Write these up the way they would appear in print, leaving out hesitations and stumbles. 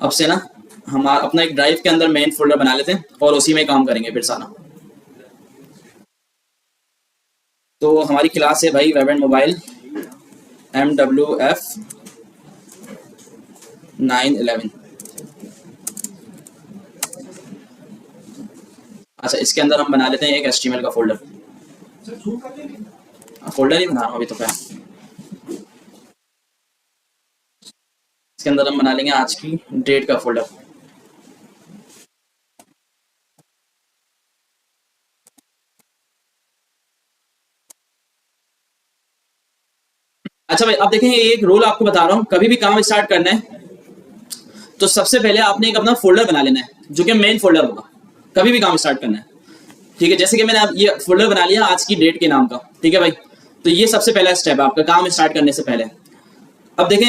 अब से ना हम अपना एक ड्राइव के अंदर मेन फोल्डर बना लेते हैं और उसी में काम करेंगे फिर सारा। तो हमारी क्लास है भाई वेब एंड मोबाइल MWF 911। अच्छा, इसके अंदर हम बना लेते हैं एक HTML का फोल्डर। फोल्डर ही बना रहा हूँ अभी तो क्या। इसके अंदर हम बना लेंगे आज की डेट का फोल्डर। अच्छा भाई, अब देखें एक रूल आपको बता रहा हूँ, कभी भी काम स्टार्ट करना है तो सबसे पहले आपने एक अपना फोल्डर बना लेना है जो कि मेन फोल्डर होगा कभी भी काम स्टार्ट करना है। ठीक है, जैसे कि मैंने अब ये फोल्डर बना लिया आज की डेट के नाम का। ठीक है भाई, तो ये सबसे पहला स्टेप है आपका काम स्टार्ट करने से पहले। अब देखें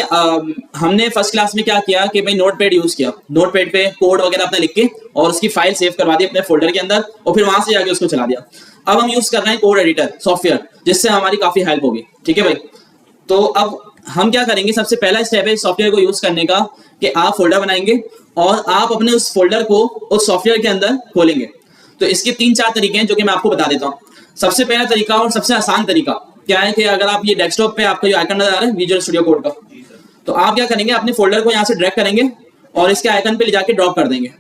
हमने फर्स्ट क्लास में क्या किया कि भाई नोटपैड यूज किया, नोटपैड पे कोड वगैरह अपना लिख के और उसकी फाइल सेव करवा दी अपने फोल्डर के अंदर और फिर वहां से जाके उसको चला दिया। अब हम यूज कर रहे हैं कोड एडिटर सॉफ्टवेयर, जिससे हमारी काफी हेल्प होगी। ठीक है भाई, तो अब हम क्या करेंगे, सबसे पहला स्टेप है सॉफ्टवेयर को यूज करने का कि आप फोल्डर बनाएंगे और आप अपने उस फोल्डर को उस सॉफ्टवेयर के अंदर खोलेंगे। तो इसके 3-4 तरीके हैं जो कि मैं आपको बता देता हूँ। सबसे पहला तरीका और सबसे आसान तरीका क्या है कि अगर आप ये डेस्कटॉप पे आपका जो आइकन नजर आ रहा है विजुअल स्टूडियो कोड का, तो आप क्या करेंगे अपने फोल्डर को यहाँ से ड्रैग करेंगे और इसके आइकन पे ले जाके ड्रॉप कर देंगे।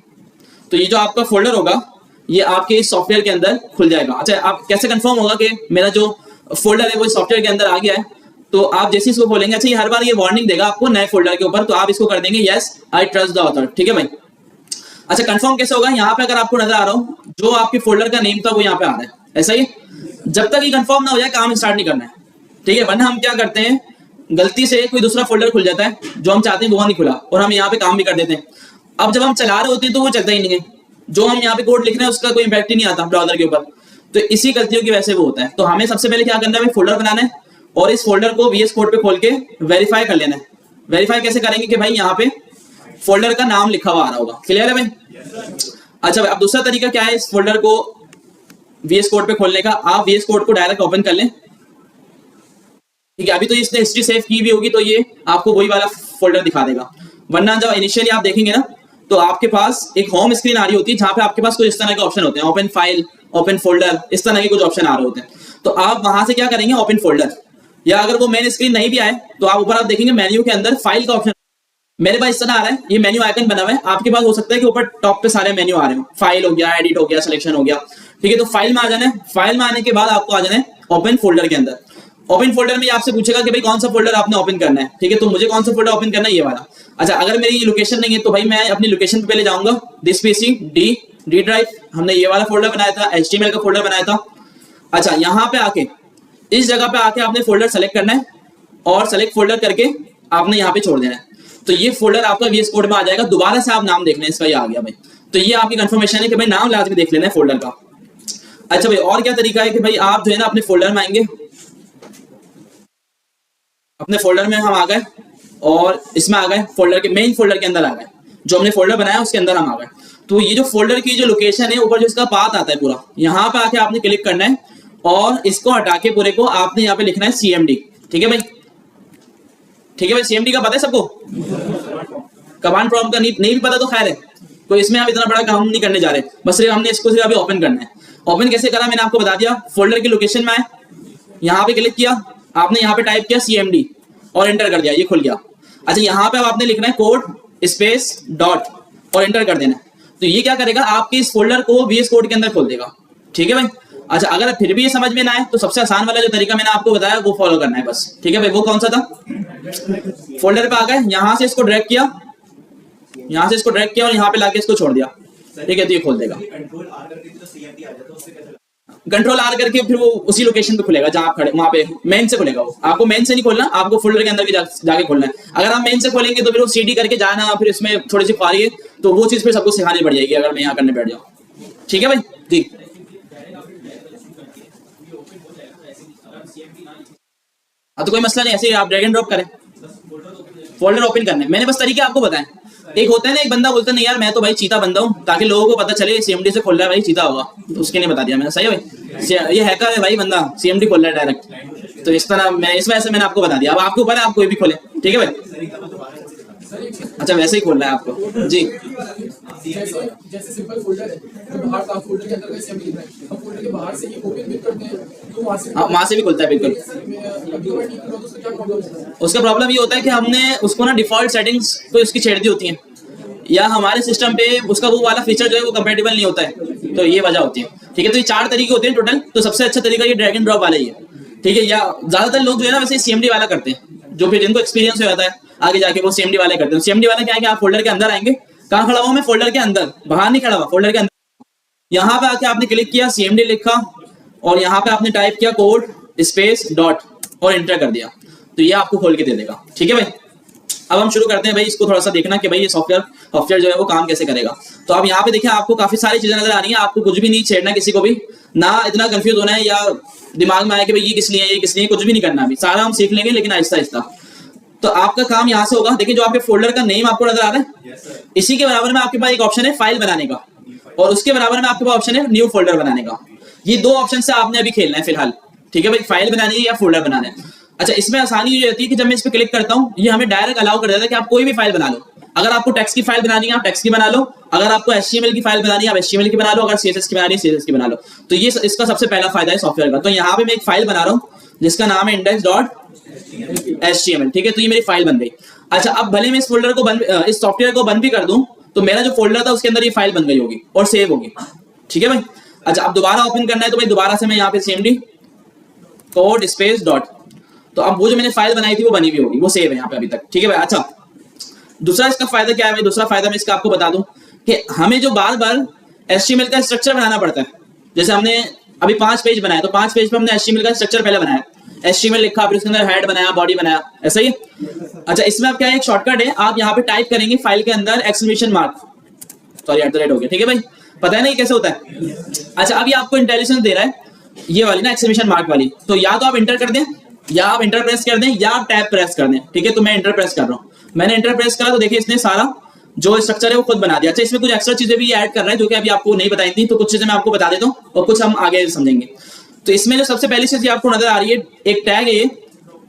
तो ये जो आपका फोल्डर होगा ये आपके इस सॉफ्टवेयर के अंदर खुल जाएगा। अच्छा, आप कैसे कंफर्म होगा कि मेरा जो फोल्डर है वो सॉफ्टवेयर के अंदर आ गया है? तो आप जैसे इसको खोलेंगे, अच्छा ये हर बार ये वार्निंग देगा आपको नए फोल्डर के ऊपर, तो आप इसको कर देंगे yes I trust the author. ठीक है भाई, अच्छा कंफर्म कैसे होगा? यहाँ पे अगर आपको नजर आ रहा हो जो आपके फोल्डर का नेम था वो यहाँ पे आ रहा है, ऐसा ही। जब तक ये कंफर्म ना हो जाए काम स्टार्ट नहीं करना है। ठीक है, वरना हम क्या करते हैं गलती से कोई दूसरा फोल्डर खुल जाता है जो हम चाहते हैं वो नहीं खुला और हम यहाँ पे काम भी कर देते हैं। अब जब हम चला रहे होते हैं तो वो चलता ही नहीं है, जो हम यहाँ पे कोड लिख रहे हैं उसका कोई इंपैक्ट ही नहीं आता ब्राउजर के ऊपर। तो इसी गलतियों की वजह से वो होता है। तो हमें सबसे पहले क्या करना है, फोल्डर बनाना है और इस फोल्डर को VS कोड पे खोल के वेरीफाई कर लेना है। वेरीफाई कैसे करेंगे कि भाई यहाँ पे फोल्डर का नाम लिखा हुआ आ रहा होगा। क्लियर है भाई? अच्छा भाई, अब दूसरा तरीका क्या है इस फोल्डर को VS कोड पे खोलने का? आप VS कोड को डायरेक्ट ओपन कर लें। ठीक है, अभी तो इसने हिस्ट्री सेव की भी होगी तो ये आपको वही वाला फोल्डर दिखा देगा, वरना जब इनिशियली आप देखेंगे ना तो आपके पास एक होम स्क्रीन आ रही होती है जहां पे आपके पास कुछ इस तरह के ऑप्शन होते हैं, ओपन फाइल, ओपन फोल्डर, इस तरह के कुछ ऑप्शन आ रहे होते हैं। तो आप वहां से क्या करेंगे, ओपन फोल्डर, या अगर वो मेन स्क्रीन नहीं भी आए तो आप ऊपर आप देखेंगे मेन्यू के अंदर फाइल का ऑप्शन। मेरे पास इस तरह आ रहा है, ये मेन्यू आइकन बना हुआ है, आपके पास हो सकता है कि ऊपर टॉप पे सारे मेन्यू आ रहे हो, फाइल हो गया, एडिट हो गया, सिलेक्शन हो गया। ठीक है, तो फाइल में आ जाना है। फाइल में आने के बाद आपको आ जाना है ओपन फोल्डर के अंदर। ओपन फोल्डर में आपसे पूछेगा कि भाई कौन सा फोल्डर आपने ओपन करना है। ठीक है, तो मुझे कौन सा फोल्डर ओपन करना है, ये वाला। अच्छा, अगर मेरी ये लोकेशन नहीं है तो भाई मैं अपनी लोकेशन पे पहले जाऊंगा, दिस पीसी डी ड्राइव, हमने ये वाला फोल्डर बनाया था, HTML का फोल्डर बनाया था। अच्छा, यहाँ पे आके इस जगह पे आके आपने फोल्डर सेलेक्ट करना है और सेलेक्ट फोल्डर करके आपने यहाँ पे छोड़ देना है। तो ये फोल्डर आपका VS कोड में आ जाएगा। दोबारा से आप नाम देख लें इसका, ये आ गया भाई। तो ये आपकी कंफर्मेशन है कि भाई नाम लाजमी देख लेना है फोल्डर का। अच्छा भाई, और क्या तरीका है कि भाई आप जो है ना अपने फोल्डर में आएंगे, अपने फोल्डर में हम आ गए और इसमें आ गए, फोल्डर के मेन फोल्डर के अंदर आ गए, जो हमने फोल्डर बनाया उसके अंदर हम आ गए। तो ये जो फोल्डर की जो लोकेशन है ऊपर जो इसका पाथ आता है पूरा, यहाँ पे आके आपने क्लिक करना है और इसको हटा के पूरे को आपने यहाँ पे लिखना है CMD। ठीक है भाई? ठीक है भाई, CMD का पता है सबको? कमांड प्रॉम्प्ट का नहीं भी पता तो खैर है, तो इसमें हम इतना बड़ा काम नहीं करने जा रहे, बस सिर्फ हमने इसको सिर्फ अभी ओपन करना है। ओपन कैसे करा मैंने आपको बता दिया। फोल्डर की लोकेशन में आए, यहाँ पे क्लिक किया, आपने यहाँ पे टाइप किया CMD और एंटर कर दिया, ये खुल गया। अच्छा, यहाँ पे अब आपने लिखना है कोड स्पेस डॉट और एंटर कर देना है। तो ये क्या करेगा, आपके इस फोल्डर को VS कोड के अंदर खोल देगा। ठीक है भाई? अच्छा, अगर फिर भी ये समझ में ना आए तो सबसे आसान वाला जो तरीका मैंने आपको बताया वो फॉलो करना है बस। ठीक है भाई? वो कौन सा था? फोल्डर पे आ गए, यहाँ से इसको ड्रैग किया, यहाँ से इसको ड्रैग किया और यहाँ पे लाके इसको छोड़ दिया। ठीक है, तो ये खोल देगा। कंट्रोल R करके फिर वो उसी लोकेशन पे खुलेगा जहां आप खड़े, वहां पे मेन से खुलेगा। वो आपको मेन से नहीं खोलना, आपको फोल्डर के अंदर जाके खोलना है। अगर आप मेन से खोलेंगे तो फिर वो CD करके जाना, फिर इसमें थोड़ी सी फारी है, तो वो चीज फिर सबको सिखानी पड़ जाएगी अगर मैं यहाँ करने बैठ जाऊँ। ठीक है भाई जी? हाँ, तो कोई मसला नहीं, ऐसे ही आप ड्रैग एंड ड्रॉप करें, फोल्डर ओपन करने। मैंने बस तरीके आपको बताएं। एक होता है ना, एक बंदा बोलता नहीं यार मैं तो भाई चीता बंदा हूँ, ताकि लोगों को पता चले CMD से खोल रहा है भाई चीता होगा, तो उसके लिए बता दिया मैंने। सही है भाई? ये हैकर है भाई, बंदा CMD खोल रहा है डायरेक्ट, तो इस तरह मैं इस वजह से मैंने आपको बता दिया। अब आपके ऊपर है, आप कोई भी खोले। ठीक है भाई? अच्छा वैसे ही खोलना है आपको जी। जैसे सिंपल फोल्डर है तो बाहर का फोल्डर के अंदर का असेंबली है, हम फोल्डर के बाहर से ये ओपन भी करते हैं तो वहां से हाँ वहां से भी खुलता है बिल्कुल। उसका क्या प्रॉब्लम है? उसका प्रॉब्लम ये होता है कि हमने उसको ना डिफॉल्ट सेटिंग्स तो इसकी छेड़ दी होती हैं, या हमारे सिस्टम पे उसका वो वाला फीचर जो है वो कंपेटेबल नहीं होता है, तो ये वजह होती है। ठीक है, तो ये 4 तरीके होते हैं टोटल, तो सबसे अच्छा तरीका ये ड्रैग एंड ड्रॉप वाला ही है। ठीक है, या ज्यादातर लोग जो है ना वैसे सीएमडी वाला करते हैं, जो फिर जिनको एक्सपीरियंस हो जाता है आगे जाके वो सीएमडी वाले करते हैं। सीएमडी वाला क्या है कि आप फोल्डर के अंदर आएंगे, कहाँ खड़ा हुआ मैं फोल्डर के अंदर, बाहर नहीं खड़ा हुआ, फोल्डर के अंदर। यहाँ पे आके आपने क्लिक किया, सीएमडी लिखा और यहाँ पे आपने टाइप किया कोड स्पेस डॉट और एंटर कर दिया, तो ये आपको खोल के दे देगा। ठीक है भाई, अब हम शुरू करते हैं भाई इसको थोड़ा सा देखना कि भाई ये सॉफ्टवेयर जो है वो काम कैसे करेगा। तो आप यहाँ पे देखिए आपको काफी सारी चीजें नजर आ रही हैं, आपको कुछ भी नहीं छेड़ना किसी को भी, ना इतना कंफ्यूज होना है या दिमाग में आया कि भाई ये किस लिए है ये किस लिए, कुछ भी नहीं करना अभी, सारा हम सीख लेंगे लेकिन आहिस्ता आहिस्ता। तो आपका काम यहाँ से होगा, देखिए जो आपके फोल्डर का नेम आपको नजर आ रहा है, इसी के बराबर में आपके पास एक ऑप्शन है फाइल बनाने का, और उसके बराबर में आपके पास ऑप्शन है न्यू फोल्डर बनाने का। ये 2 ऑप्शन से आपने अभी खेलना है फिलहाल। ठीक है भाई, फाइल बनानी है या फोल्डर बनाना है। अच्छा, इसमें आसानी ये रहती है कि जब मैं इस पे क्लिक करता हूँ ये हमें डायरेक्ट अलाउ कर देता है कि आप कोई भी फाइल बना लो। अगर आपको टेक्स्ट की फाइल बनानी है आप टेक्स्ट की बना लो, अगर आपको एचटीएमएल की फाइल बनानी है आप एचटीएमएल की बना लो, अगर सीएसएस की बनानी है सीएसएस की बना लो। तो ये इसका सबसे पहला फायदा है सॉफ्टवेयर का। तो यहाँ पे मैं एक फाइल बना रहा हूँ जिसका नाम है index.html। ठीक है, तो ये मेरी फाइल बन गई। अच्छा, अब भले मैं इस फोल्डर को इस सॉफ्टवेयर को बंद भी कर दूं तो मेरा जो फोल्डर था उसके अंदर ये फाइल बन गई होगी और सेव होगी। ठीक है भाई। अच्छा, अब दोबारा ओपन करना है तो भाई दोबारा से मैं यहाँ पे cmd कोड स्पेस डॉट, तो अब वो जो मैंने फाइल बनाई थी वो बनी हुई होगी, वो सेव है यहाँ पे अभी तक। ठीक है भाई। अच्छा, दूसरा इसका फायदा क्या है भाई, दूसरा फायदा मैं इसका आपको बता दूं कि हमें जो बार बार एचटीएमएल का स्ट्रक्चर बनाना पड़ता है, जैसे हमने अभी 5 पेज बनाया तो 5 पेज पे हमने एचटीएमएल का स्ट्रक्चर पहले बनाया, एचटीएमएल लिखा फिर उसके अंदर हेड बनाया बॉडी बनाया, ऐसा ही। अच्छा, इसमें अब क्या है, एक शॉर्टकट है, आप यहाँ पे टाइप करेंगे फाइल के अंदर एक्सक्लेमेशन मार्क, सॉरी @ हो गया। ठीक है भाई, पता है ना ये कैसे होता है। अच्छा, अब ये आपको इंटेलिजेंस दे रहा है ये वाली ना एक्सक्लेमेशन मार्क वाली, तो या तो आप इंटर कर दें या आप इंटर प्रेस कर दें या आप टैब प्रेस कर दें। ठीक है, तो मैं इंटर प्रेस कर रहा हूँ, मैंने इंटर प्रेस करा तो देखिए इसने सारा जो स्ट्रक्चर है वो खुद बना दिया। अच्छा, इसमें कुछ एक्स्ट्रा चीजें भी ऐड कर रहा है जो कि अभी आपको नहीं बताई थी, तो कुछ चीजें मैं आपको बता देता हूँ और कुछ हम आगे समझेंगे। तो इसमें जो सबसे पहली चीज आपको नजर आ रही है एक टैग है,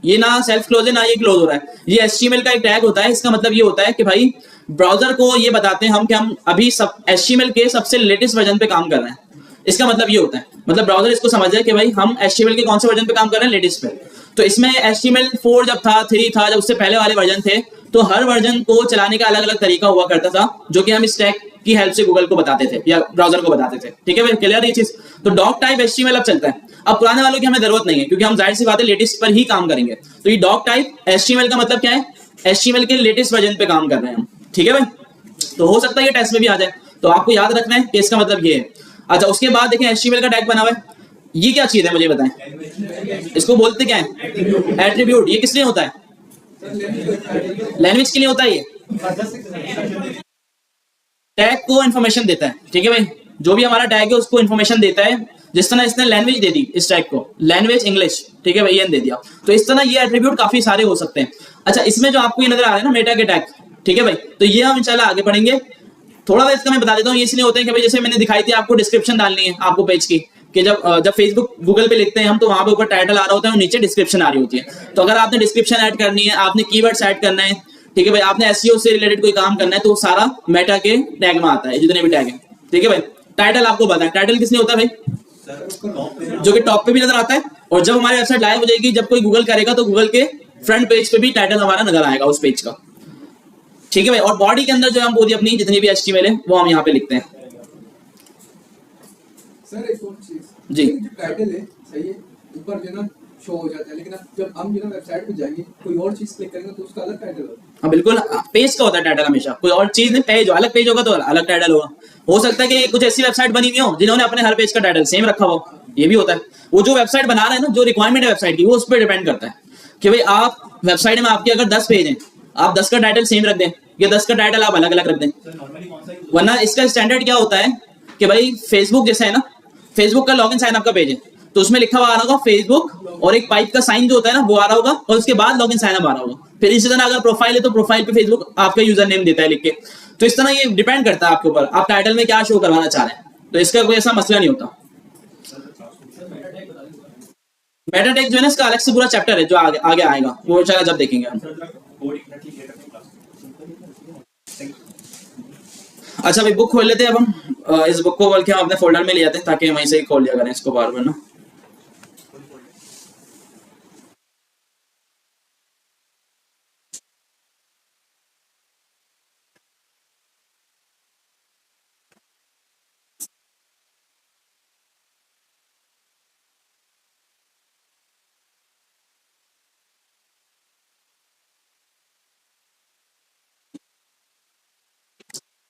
ये ना सेल्फ क्लोज है ना ये क्लोज हो रहा है, ये HTML का एक टैग होता है। इसका मतलब ये होता है कि भाई ब्राउजर को ये बताते हैं हम कि हम अभी सब HTML के सबसे लेटेस्ट वर्जन पे काम कर रहे हैं। इसका मतलब ये होता है, मतलब ब्राउजर इसको समझ जाए कि भाई हम HTML के कौन से वर्जन पे काम कर रहे हैं, लेटेस्ट पे। तो इसमें HTML 4 जब था, 3 था, जब उससे पहले वाले वर्जन थे, तो हर वर्जन को चलाने का अलग अलग तरीका हुआ करता था जो कि हम इस टैग की हेल्प से गूगल को बताते थे या ब्राउजर को बताते थे। ठीक है भाई, क्लियर ये चीज। तो डॉक टाइप HTML अब चलता है, अब पुराने वालों की हमें जरूरत नहीं है क्योंकि हम जाहिर सी बात है लेटेस्ट पर ही काम करेंगे। तो ये डॉक टाइप HTML का मतलब क्या है, HTML के लेटेस्ट वर्जन पे काम कर रहे हैं हम। ठीक है भाई, तो हो सकता है ये टेस्ट में भी आ जाए, तो आपको याद रखना है कि इसका मतलब ये है। अच्छा, उसके बाद देखें HTML का टैग बना हुआ है, ये क्या चीज है मुझे बताएं, इसको बोलते क्या है, एट्रीब्यूट। ये किस लिए होता है, लैंग्वेज के लिए होता है। ये टैग को इन्फॉर्मेशन देता है। ठीक है भाई, जो भी हमारा टैग है उसको इन्फॉर्मेशन देता है, जिस तरह इसने लैंग्वेज दे दी इस टैग को, लैंग्वेज इंग्लिश। ठीक है भाई, ये दे दिया, तो इस तरह ये एट्रीब्यूट काफी सारे हो सकते हैं। अच्छा, इसमें जो आपको ये नजर आ रहा है ना मेटा के टैग, ठीक है भाई, तो ये हम इंशाल्लाह आगे पढ़ेंगे। थोड़ा सा इसका मैं बता देता हूँ, ये इसलिए होते हैं कि भाई जैसे मैंने दिखाई थी आपको डिस्क्रिप्शन डालनी है आपको पेज की, कि जब फेसबुक गूगल पे लिखते हैं हम तो वहां पे ऊपर टाइटल आ रहा होता है और नीचे डिस्क्रिप्शन आ रही होती है। तो अगर आपने डिस्क्रिप्शन ऐड करनी है, आपने कीवर्ड्स ऐड करना है, ठीक है भाई, आपने एसईओ से रिलेटेड कोई काम करना है, तो सारा मेटा के टैग में आता है, जितने भी टैग है। ठीक है भाई, टाइटल आपको पता है टाइटल किसने होता है भाई, जो कि टॉप पे भी नजर आता है, और जब हमारी वेबसाइट लाइव हो जाएगी, जब कोई गूगल करेगा तो गूगल के फ्रंट पेज पे भी टाइटल हमारा नजर आएगा उस पेज का। ठीक है भाई, और बॉडी के अंदर जो हम पूरी अपनी जितनी भी HTML है वो हम यहाँ पे लिखते हैं। सर एक और चीज जी, जो टाइटल है सही है, ऊपर जो ना शो हो जाता है, लेकिन अब जब हम जो ना वेबसाइट पे जाएंगे कोई और चीज क्लिक करेंगे तो उसका अलग टाइटल होगा। हाँ बिल्कुल, पेज का होता है टाइटल हमेशा, कोई और चीज नहीं, पेज अलग पेज होगा तो अलग टाइटल होगा। हो सकता है कि कुछ ऐसी वेबसाइट बनी हुई हो जिन्होंने अपने हर पेज का टाइटल सेम रखा हो, ये भी होता है। वो जो वेबसाइट बना रहे हैं ना, जो रिक्वायरमेंट है वेबसाइट की, वो उस पर डिपेंड करता है कि भाई आप वेबसाइट में आपके अगर 10 पेज हैं, आप 10 का टाइटल सेम रख दें या 10 का टाइटल आप अलग अलग रख दें। वरना इसका स्टैंडर्ड क्या होता है कि भाई फेसबुक जैसा है ना, फेसबुक का लॉगिन साइन आपका पेज है तो उसमें लिखा हुआ आ रहा होगा फेसबुक और एक पाइप का साइन जो होता है ना वो आ रहा होगा, और उसके बाद लॉगिन साइन अप आ रहा होगा। फिर इसी तरह अगर प्रोफाइल है तो प्रोफाइल पे फेसबुक आपका यूजर नेम देता है लिख के। तो इस तरह ये डिपेंड करता है आपके ऊपर, आप टाइटल में क्या शो करवाना चाह रहे हैं, तो इसका कोई ऐसा मसला नहीं होता। मेटा टैग जो है ना, इसका अलग से पूरा चैप्टर है जो आगे आएगा, वो इंशाल्लाह जब देखेंगे हम। अच्छा भाई बुक खोल लेते हैं अब हम। इस बुक को बोल के हम अपने फोल्डर में ले जाते हैं ताकि वहीं से ही खोल लिया करें इसको बार बार ना।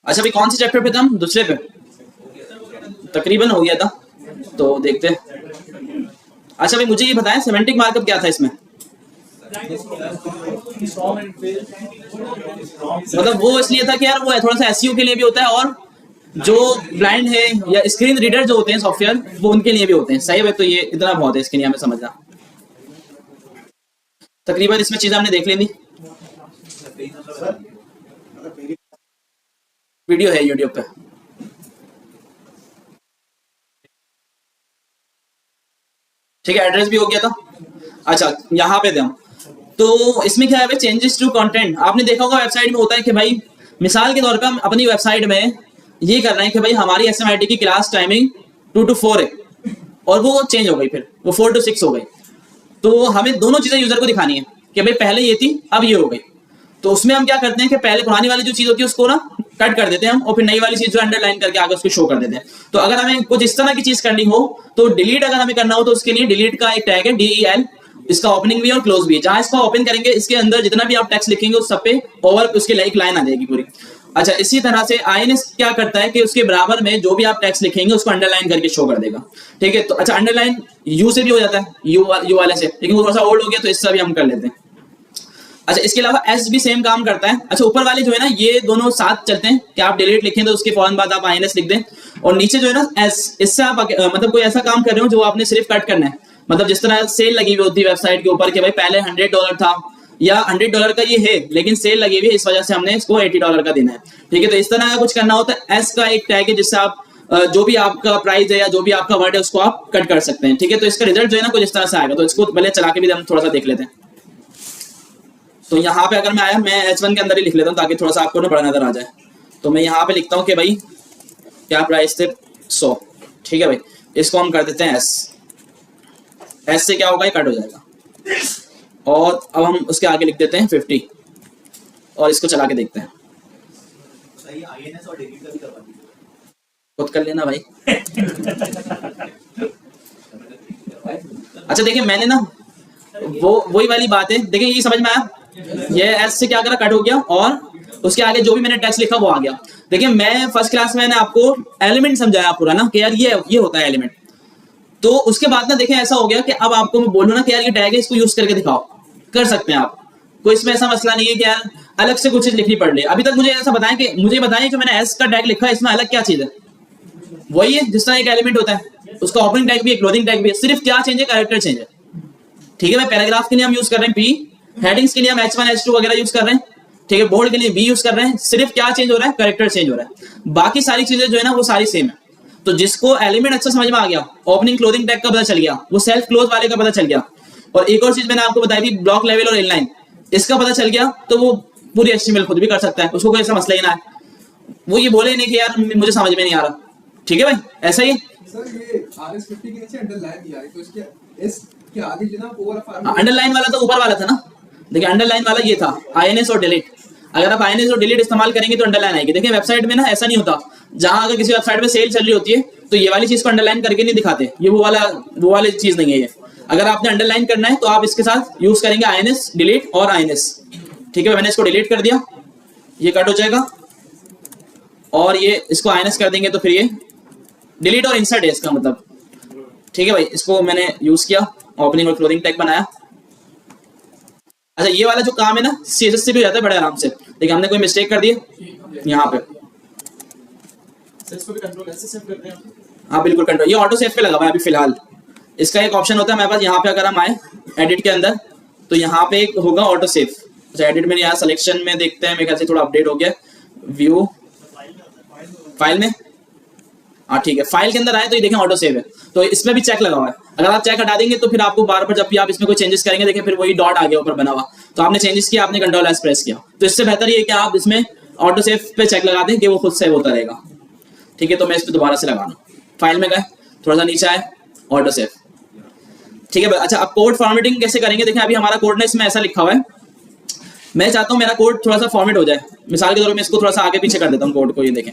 अच्छा भाई कौन से चैप्टर पे था हम? दूसरे पे तकरीबन हो गया था, तो देखते हैं। अच्छा भाई मुझे ये बताएं सिमेंटिक मार्कअप क्या था इसमें? मतलब वो इसलिए था कि यार वो थोड़ा सा एसईओ के लिए भी होता है और जो ब्लाइंड है या स्क्रीन रीडर जो होते हैं सॉफ्टवेयर वो उनके लिए भी होते हैं। सही है, तो ये इतना बहुत है इसके लिए हमें समझना। तकरीबन इसमें चीजें हमने देख लेनी। वीडियो है यूट्यूब पे। ठीक है, एड्रेस भी हो गया था। अच्छा यहाँ पे थे हम, तो इसमें क्या है चेंजेस टू कंटेंट। आपने देखा होगा वेबसाइट में होता है कि भाई मिसाल के तौर पर हम अपनी वेबसाइट में ये कर रहे हैं कि भाई हमारी एसएमआईटी की क्लास टाइमिंग 2 to 4 है और वो चेंज हो गई, फिर वो 4 to 6 हो गई। तो हमें दोनों चीजें यूजर को दिखानी है कि भाई पहले ये थी अब ये हो गई। तो उसमें हम क्या करते हैं कि पहले पुरानी वाली जो चीज होती है उसको ना कट कर देते हैं हम और फिर नई वाली चीज जो अंडरलाइन करके आगे उसको शो कर देते हैं। तो अगर हमें कुछ इस तरह की चीज करनी हो तो डिलीट अगर हमें करना हो तो उसके लिए डिलीट का एक टैग है DEL, इसका ओपनिंग भी और क्लोज भी है। जहां इसका ओपन करेंगे इसके अंदर जितना भी आप टेक्स्ट लिखेंगे उस सब पे ओवर उसके लाइक लाइन आ जाएगी पूरी। अच्छा इसी तरह से INS क्या करता है कि उसके बराबर में जो भी आप टेक्स्ट लिखेंगे उसको अंडरलाइन करके शो कर देगा। ठीक है, तो अच्छा अंडरलाइन यू से भी हो जाता है, यू वाले से, लेकिन वो थोड़ा सा ओल्ड हो गया तो इससे भी हम कर लेते हैं। अच्छा इसके अलावा एस भी सेम काम करता है। अच्छा ऊपर वाले जो है ना ये दोनों साथ चलते हैं कि आप डिलीट लिखें तो उसके फौरन बाद आप INS लिख दें, और नीचे जो है ना एस, इससे आप मतलब कोई ऐसा काम कर रहे हो जो आपने सिर्फ कट करना है। मतलब जिस तरह सेल लगी हुई होती है वेबसाइट के ऊपर कि भाई पहले $100 था या $100 का ये है लेकिन सेल लगी हुई है इस वजह से हमने इसको $80 का देना है। ठीक है, तो इस तरह का कुछ करना होता है। एस का एक टैग है जिससे आप जो भी आपका प्राइस है या जो भी आपका वर्ड है उसको आप कट कर सकते हैं। ठीक है, तो इसका रिजल्ट जो है ना कुछ इस तरह से आएगा। तो इसको पहले चला के भी हम थोड़ा सा देख लेते हैं। तो यहाँ पे अगर मैं आया मैं H1 के अंदर ही लिख लेता हूँ ताकि थोड़ा सा आपको ना बड़ा नजर आ जाए। तो मैं यहाँ पे लिखता हूँ कि भाई क्या प्राइस थे 100। ठीक है भाई, इसको हम कर देते हैं S से क्या होगा ये कट हो जाएगा। और अब हम उसके आगे लिख देते हैं 50 और इसको चला के देखते हैं। खुद कर लेना भाई। अच्छा देखिए मैंने ना वही वाली बात है, देखिए ये समझ में आया, ये एस से क्या करा कट हो गया और उसके आगे जो भी मैंने टेक्स्ट लिखा वो आ गया। देखिए मैं फर्स्ट क्लास में मैंने आपको एलिमेंट समझाया पूरा ना कि यार ये होता है एलिमेंट। तो उसके बाद ना देखें ऐसा हो गया कि अब आपको मैं बोलूँ ना कि यार ये टैग है इसको यूज करके दिखाओ, कर सकते हैं आप, कोई इसमें ऐसा मसला नहीं है कि यार अलग से कुछ चीज लिखनी पड़ रही है। अभी तक मुझे ऐसा बताएं कि मुझे बताएं कि मैंने एस का टैग लिखा है इसमें अलग क्या चीज है। वही है जिस तरह एक एलिमेंट होता है उसका ओपनिंग टैग भी है क्लोजिंग टैग भी है, सिर्फ क्या चेंज है कैरेक्टर चेंज है। ठीक है, मैं पैराग्राफ के लिए हम यूज कर रहे हैं P, हेडिंग्स के लिए हम H1 H2 वगैरह यूज कर रहे हैं। ठीक है, बोल्ड के लिए B यूज कर रहे हैं। सिर्फ क्या चेंज हो रहा है कैरेक्टर चेंज हो रहा है, बाकी सारी चीजें जो है ना वो सारी सेम है। तो जिसको एलिमेंट अच्छा समझ में आ गया, ओपनिंग क्लोजिंग टैग का पता चल गया, वो सेल्फ क्लोज वाले का पता चल गया, और एक और चीज मैंने आपको बताई थी ब्लॉक लेवल और इनलाइन, इसका पता चल गया तो वो पूरी HTML खुद भी कर सकता है, उसको कोई ऐसा मसला ही ना है। वो ये बोले नहीं कि यार मुझे समझ में नहीं आ रहा। ठीक है भाई, ऐसा ही सर ये RS50 के नीचे अंडरलाइन दिया है तो इसके एस के आगे जो ना ओवर अंडरलाइन वाला तो ऊपर वाला था ना। देखिए अंडरलाइन वाला ये था INS और डिलीट। अगर आप INS और डिलीट इस्तेमाल करेंगे तो अंडरलाइन आएगी। देखिए वेबसाइट में ना ऐसा नहीं होता, जहां अगर किसी वेबसाइट में सेल चल रही होती है तो ये वाली चीज को अंडरलाइन करके नहीं दिखाते, ये वो वाली चीज नहीं है ये। अगर आपने अंडरलाइन करना है तो आप इसके साथ यूज करेंगे INS डिलीट और INS। ठीक है, मैंने इसको डिलीट कर दिया, ये कट हो जाएगा, और ये इसको INS कर देंगे तो फिर ये डिलीट और इंसर्ट है इसका मतलब। ठीक है भाई, इसको मैंने यूज किया, ओपनिंग और क्लोजिंग टैग बनाया। अच्छा ये वाला जो काम है ना CSS से भी हो जाता है बड़े आराम से। देखिए हमने कोई मिस्टेक कर दी यहाँ पे, इसको भी कंट्रोल ऐसे सेव करते हैं। हाँ बिल्कुल कंट्रोल, ये ऑटो सेव पे लगा हुआ है अभी फिलहाल। इसका एक ऑप्शन होता है हमारे पास यहाँ पे, अगर हम आए एडिट के अंदर तो यहाँ पे एक होगा ऑटो सेव। अच्छा एडिट में यहाँ सिलेक्शन में देखते हैं, मेरे ख्याल से थोड़ा अपडेट हो गया, व्यू फाइल में हाँ ठीक है, फाइल के अंदर आए तो ये देखें ऑटो सेव है, तो इसमें भी चेक लगा हुआ है। अगर आप चेक हटा देंगे तो फिर आपको बार बार जब भी आप इसमें कोई चेंजेस करेंगे देखें फिर वही डॉट आ गया ऊपर बना हुआ, तो आपने चेंजेस किया, आपने कंट्रोल एस प्रेस किया। तो इससे बेहतर ये है कि आप इसमें ऑटो सेव पे चेक लगा दें कि वो खुद सेव होता रहेगा। ठीक है, तो मैं इस पर दोबारा से लगा दूँ, फाइल में गए, थोड़ा सा नीचे आए, ऑटो सेव। ठीक है, अच्छा अब कोड फॉर्मेटिंग कैसे करेंगे? देखें अभी हमारा कोड ना इसमें ऐसा लिखा हुआ है, मैं चाहता हूं मेरा कोड थोड़ा सा फॉर्मेट हो जाए। मिसाल के तौर पर मैं इसको थोड़ा सा आगे पीछे कर देता हूं कोड को, ये देखें।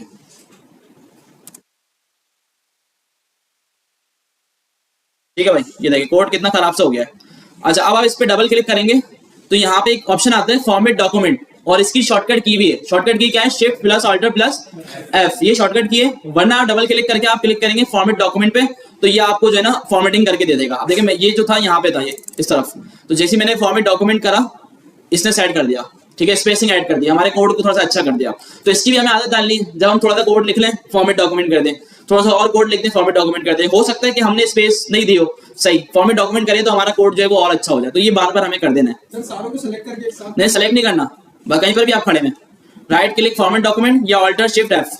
ठीक है भाई, ये देखिए कोड कितना खराब सा हो गया है। अच्छा अब आप इस पे डबल क्लिक करेंगे तो यहाँ पे एक ऑप्शन आता है फॉर्मेट डॉक्यूमेंट, और इसकी शॉर्टकट की भी है। शॉर्टकट की क्या है? Shift plus alt plus F, ये शॉर्टकट की है। वरना आप डबल क्लिक करके आप क्लिक करेंगे फॉर्मेट डॉक्यूमेंट पे तो ये आपको जो है ना फॉर्मेटिंग करके दे देगा। अब देखिए मैं ये जो था यहाँ पे था ये इस तरफ, तो जैसे मैंने फॉर्मेट डॉक्यूमेंट करा इसने सेट कर दिया। ठीक है, स्पेसिंग ऐड कर दिया, हमारे कोड को थोड़ा सा अच्छा कर दिया। तो इसकी भी हमें आदत डालनी, जब हम थोड़ा सा कोड लिख लें फॉर्मेट डॉक्यूमेंट कर दें, थोड़ा सा और कोड लिख दें फॉर्मेट डॉक्यूमेंट कर दें। हो सकता है कि हमने स्पेस नहीं दी हो, सही फॉर्मेट डॉक्यूमेंट करें तो हमारा कोड जो है वो और अच्छा हो जाए। तो ये बार बार हमें कर देना है। सारों को सेलेक्ट करके एक साथ नहीं सेलेक्ट नहीं करना, बस कहीं पर भी आप खड़े में राइट क्लिक फॉर्मेट डॉक्यूमेंट या ऑल्टर शिफ्ट एफ,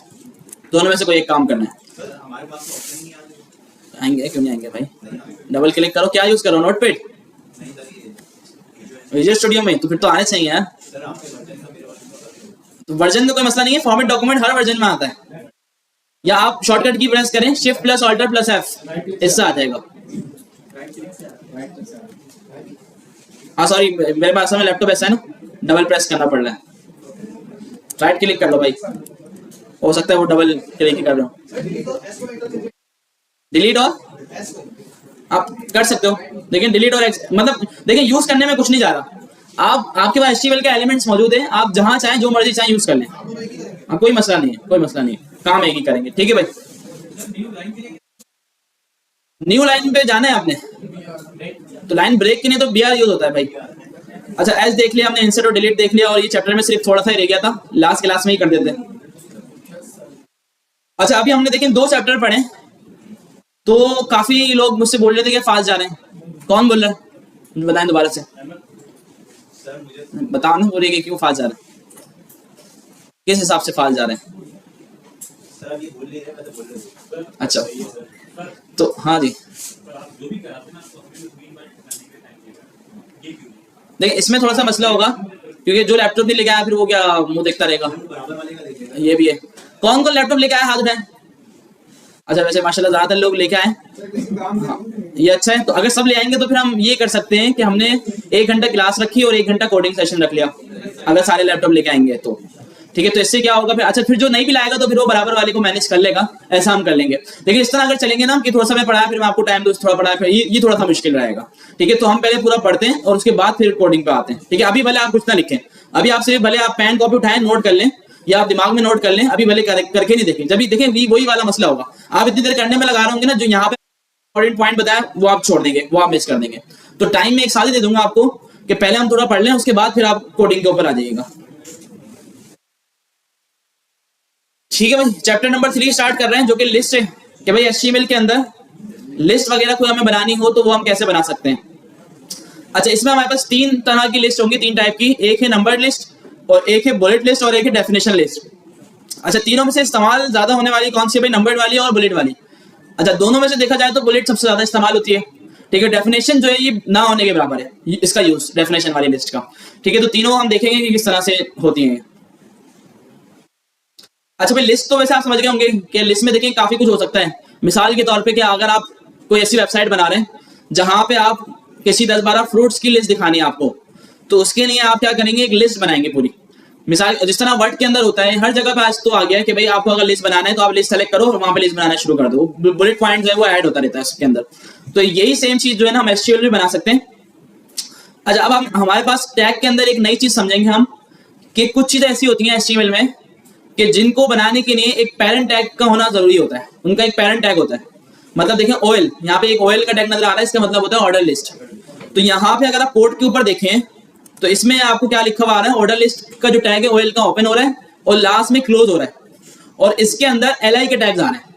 दोनों में से कोई एक काम करना है। हमारे पास तो ऑप्शन नहीं आएंगे। आएंगे क्यों नहीं आएंगे भाई? डबल क्लिक करो, क्या यूज करो? नोटपैड, विजुअल स्टूडियो में, तो फिर तो आने चाहिए यार। सर आपके वर्जन का मेरे वर्जन का तो वर्जन का कोई मसला नहीं है, फॉर्मेट डॉक्यूमेंट हर वर्जन में आता है। या आप शॉर्टकट की प्रेस करें shift plus alt plus F, इससे आ जाएगा। हाँ सॉरी, मेरे पास में लैपटॉप ऐसा है ना, डबल प्रेस करना पड़ रहा है। राइट क्लिक कर लो भाई, हो सकता है वो डबल क्लिक ही कर रहा हूँ। डिलीट और आप कर सकते हो, लेकिन डिलीट और मतलब देखिए यूज करने में कुछ नहीं जा रहा। आप आपके पास HTML के एलिमेंट्स मौजूद हैं, आप जहां चाहें जो मर्जी चाहें यूज कर लें। हाँ कोई मसला नहीं है, कोई मसला नहीं है, काम एक ही करेंगे। ठीक है भाई, न्यू लाइन पे जाना है आपने, तो लाइन ब्रेक के लिए तो BR यूज होता है भाई। अच्छा एज देख लिया हमने, इंसर्ट और डिलीट देख लिया, और ये चैप्टर में सिर्फ थोड़ा सा ही रह गया था, लास्ट क्लास में ही कर देते। अच्छा अभी हमने देखें 2 चैप्टर पढ़े, तो काफी लोग मुझसे बोल रहे थे कि फास्ट जा रहे हैं। कौन बोल रहा है बताएं दोबारा से, बताओ ना, बोलिए क्यों फास्ट जा रहे हैं, किस हिसाब से फास्ट जा रहे हैं? सर अभी बोल नहीं रहे, मैं तो बोल रहा हूं। अच्छा तो हाँ जी, देखिए इसमें थोड़ा सा मसला होगा क्योंकि जो लैपटॉप नहीं लेके आया फिर वो क्या मुंह देखता रहेगा। बराबर वाले का देखिएगा। ये भी है, कौन कौन लैपटॉप लेके आया हाथ उठाएं। अच्छा वैसे माशाल्लाह ज्यादातर लोग लेके आए, हाँ, ये अच्छा है। तो अगर सब ले आएंगे तो फिर हम ये कर सकते हैं कि हमने 1 घंटा क्लास रखी और 1 घंटा कोडिंग सेशन रख लिया, अगर सारे लैपटॉप लेके आएंगे तो। ठीक है, तो इससे क्या होगा फिर, अच्छा फिर जो नहीं भी लाएगा तो फिर वो बराबर वाले को मैनेज कर लेगा, ऐसा हम कर लेंगे। लेकिन इस तरह अगर चलेंगे ना कि थोड़ा समय पढ़ाया फिर मैं आपको टाइम दूँ, थोड़ा पढ़ाया फिर ये थोड़ा सा मुश्किल रहेगा। ठीक है, तो हम पहले पूरा पढ़ते हैं और उसके बाद फिर कोडिंग पे आते हैं। ठीक है, अभी भले आप कुछ ना लिखें, अभी आप सिर्फ भले आप पेन कॉपी उठाएं नोट कर लें या आप दिमाग में नोट कर लें, अभी भले करके नहीं देखें। जब भी देखें वही वाला मसला होगा, आप इतनी देर करने में लगा रहे होंगे ना, जो यहाँ पे इंपॉर्टेंट पॉइंट बताया वो आप छोड़ देंगे, वो आप मिस कर देंगे। तो टाइम में एक साथ ही दे दूंगा आपको कि पहले हम थोड़ा पढ़ लें, उसके बाद फिर आप कोडिंग के ऊपर आ जाइएगा। ठीक है भाई, चैप्टर नंबर 3 स्टार्ट कर रहे हैं जो कि लिस्ट है कि भाई HTML के अंदर लिस्ट वगैरह कोई हमें बनानी हो तो वो हम कैसे बना सकते हैं। अच्छा इसमें हमारे पास 3 तरह की लिस्ट होंगी, 3 टाइप की, एक है नंबर्ड लिस्ट और एक है बुलेट लिस्ट और एक है डेफिनेशन लिस्ट। अच्छा तीनों में से इस्तेमाल ज्यादा होने वाली कौन सी है भाई? नंबर्ड वाली और बुलेट वाली। अच्छा दोनों में से देखा जाए तो बुलेट सबसे ज्यादा इस्तेमाल होती है। ठीक है, डेफिनेशन जो है ये ना होने के बराबर है इसका यूज, डेफिनेशन वाली लिस्ट का। ठीक है, तो तीनों हम देखेंगे कि किस तरह से होती हैं। अच्छा भाई लिस्ट तो वैसे आप समझ गए होंगे कि लिस्ट में देखिए काफी कुछ हो सकता है। मिसाल के तौर पे कि अगर आप कोई ऐसी वेबसाइट बना रहे हैं जहां पे आप किसी 10-12 फ्रूट्स की लिस्ट दिखानी है आपको, तो उसके लिए आप क्या करेंगे, एक लिस्ट बनाएंगे पूरी। मिसाल जिस तरह वर्ड के अंदर होता है, हर जगह पे आज तो आ गया है कि भाई आपको अगर लिस्ट बनाना है तो आप लिस्ट सेलेक्ट करो और वहां पे लिस्ट बनाना शुरू कर दो, बुलेट पॉइंट है वो ऐड होता रहता है इसके अंदर। तो यही सेम चीज जो है ना हम HTML में बना सकते हैं। अच्छा अब हम हमारे पास टैग के अंदर एक नई चीज समझेंगे हम कि कुछ चीजें ऐसी होती हैं HTML में कि जिनको बनाने के लिए एक पेरेंट टैग का होना जरूरी होता है, उनका एक पेरेंट टैग होता है। मतलब देखें OL, यहाँ पे एक OL का टैग नजर आ रहा है, इसका मतलब होता है ऑर्डर लिस्ट। तो यहाँ पे अगर आप कोड के ऊपर देखें तो इसमें आपको क्या लिखा हुआ आ रहा है, ऑर्डर लिस्ट का जो टैग है OL का ओपन हो रहा है और लास्ट में क्लोज हो रहा है और इसके अंदर LI के टैग्स आ रहे हैं।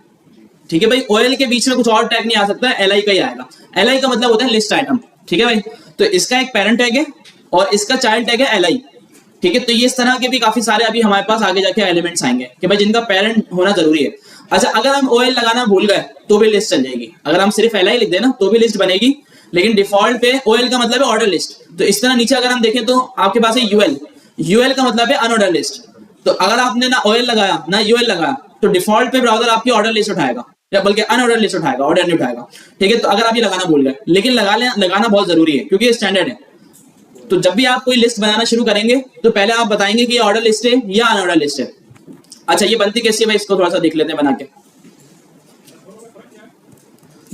ठीक है भाई, OL के बीच में कुछ और टैग नहीं आ सकता है, LI का ही आएगा। LI का मतलब होता है लिस्ट आइटम। ठीक है भाई, तो इसका एक पेरेंट टैग है और इसका चाइल्ड टैग है LI। ठीक है, तो ये इस तरह के भी काफी सारे अभी हमारे पास आगे जाके एलिमेंट्स आएंगे कि भाई जिनका पेरेंट होना जरूरी है। अच्छा, अगर हम OL लगाना भूल गए तो भी लिस्ट चल जाएगी। अगर हम सिर्फ LI लिख देना तो भी लिस्ट बनेगी, लेकिन डिफॉल्ट पे OL का मतलब है ऑर्डर लिस्ट। तो इस तरह नीचे अगर हम देखें तो आपके पास है UL का मतलब है अनऑर्डर लिस्ट। तो अगर आपने ना OL लगाया ना UL लगाया तो डिफॉल्ट पे ब्राउजर आपकी ऑर्डर लिस्ट उठाएगा, या बल्कि अनऑर्डर लिस्ट उठाएगा, ऑर्डर नहीं उठाएगा। ठीक है, तो अगर आप ये लगाना भूल गए, लेकिन लगाना बहुत जरूरी है क्योंकि ये स्टैंडर्ड है। तो जब भी आप कोई लिस्ट बनाना शुरू करेंगे तो पहले आप बताएंगे कि ये ऑर्डर लिस्ट है या अनऑर्डर लिस्ट है। अच्छा, ये बनती कैसी है भाई, इसको थोड़ा सा देख लेते हैं बना के।